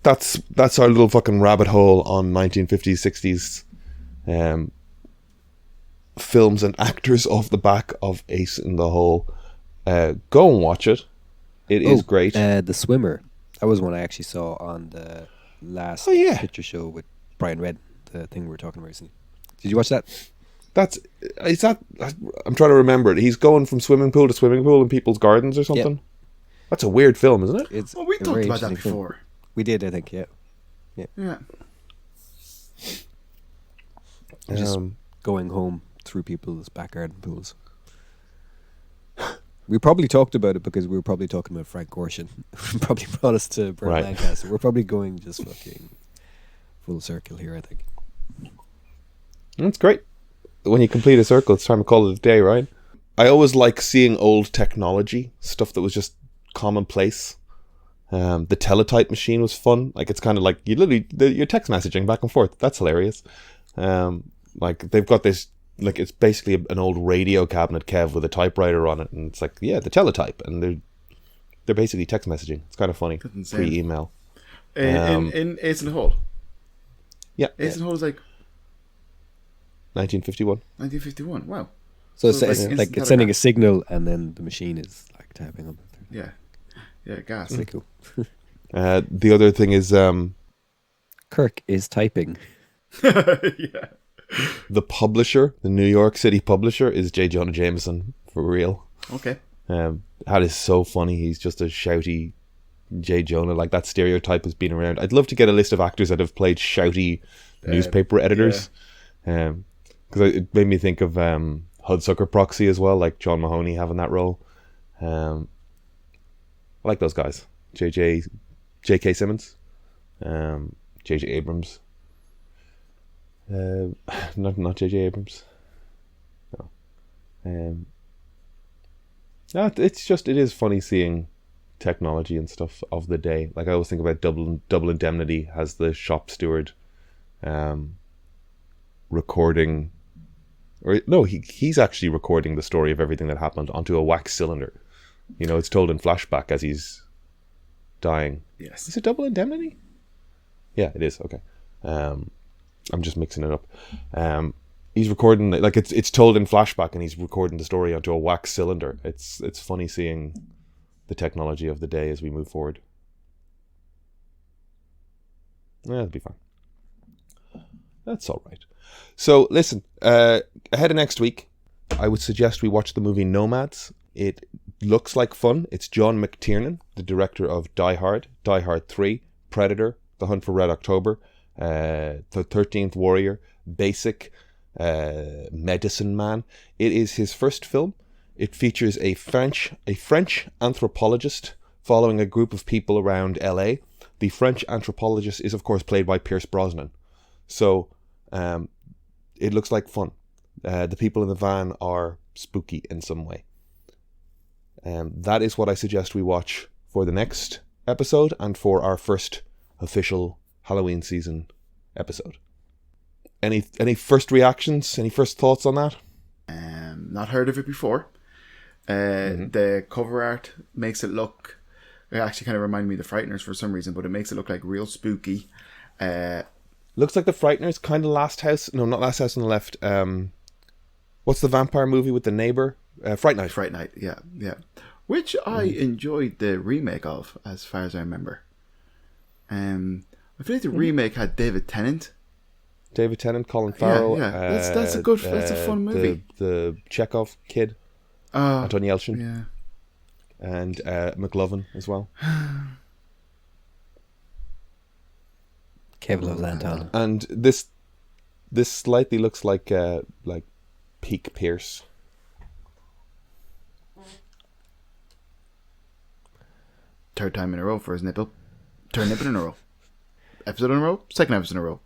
That's our little fucking rabbit hole on 1950s, 60s films and actors off the back of Ace in the Hole. Go and watch it. It is great. The Swimmer. That was one I actually saw on the last picture show with Brian Red, the thing we were talking about recently. Did you watch that? I'm trying to remember it. He's going from swimming pool to swimming pool in people's gardens or something. Yep. That's a weird film, isn't it? We talked about that before. Film. We did, I think, yeah. Just going home through people's back garden pools. We probably talked about it because we were probably talking about Frank Gorshin. Probably brought us to Burt Lancaster. We're probably going just fucking full circle here, I think. That's great. When you complete a circle, it's time to call it a day, right? I always like seeing old technology, stuff that was just commonplace. The teletype machine was fun. Like, it's kind of like you're text messaging back and forth. That's hilarious. Like, they've got this, like, it's basically an old radio cabinet, Kev, with a typewriter on it, and it's like, yeah, the teletype, and they're basically text messaging. It's kind of funny. Pre-email. In Ace in the Hole. Yeah. Ace in the Hole is like 1951. 1951. Wow. So it's sending a signal, and then the machine is like typing up. Yeah, gas. Pretty cool. The other thing is Kirk is typing. Yeah. The publisher, the New York City publisher, is J. Jonah Jameson, for real. Okay. That is so funny. He's just a shouty J. Jonah. Like, that stereotype has been around. I'd love to get a list of actors that have played shouty newspaper editors. Because it made me think of Hudsucker Proxy as well, like John Mahoney having that role. I like those guys. J.K. Simmons, J.J. Abrams. Not J.J. Abrams. No. It is funny seeing technology and stuff of the day. Like, I always think about Double Indemnity has the shop steward recording, or no, he's actually recording the story of everything that happened onto a wax cylinder. You know, it's told in flashback as he's dying. Yes. Is it Double Indemnity? Yeah, it is. Okay. I'm just mixing it up. He's recording, like, it's told in flashback, and he's recording the story onto a wax cylinder. It's funny seeing the technology of the day as we move forward. Yeah, it'll be fine. That's all right. So, listen, ahead of next week, I would suggest we watch the movie Nomads. It looks like fun. It's John McTiernan, the director of Die Hard 3, Predator, The Hunt for Red October, The 13th Warrior, Basic, Medicine Man. It is his first film. It features a French anthropologist following a group of people around LA. The French anthropologist is, of course, played by Pierce Brosnan. So, it looks like fun. The people in the van are spooky in some way. That is what I suggest we watch for the next episode and for our first official Halloween season episode. Any first reactions? Any first thoughts on that? Not heard of it before. The cover art makes it look... It actually kind of reminded me of The Frighteners for some reason, but it makes it look like real spooky. Looks like The Frighteners, kind of Last House. No, not Last House on the Left. What's the vampire movie with the neighbor? Fright Night. Fright Night, yeah. Which I enjoyed the remake of, as far as I remember. I feel like the remake had David Tennant. Colin Farrell. Yeah. That's a fun movie. The Chekhov kid, Anton Yelchin. Yeah. And McLovin as well. Kevin loves Anton. And this slightly looks like peak Pierce. Third time in a row for his nipple. Third nipple in a row. Episode in a row. Second episode in a row.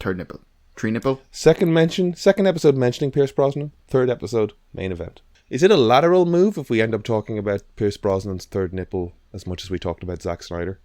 Third nipple. Tree nipple. Second episode mentioning Pierce Brosnan. Third episode main event. Is it a lateral move if we end up talking about Pierce Brosnan's third nipple as much as we talked about Zack Snyder?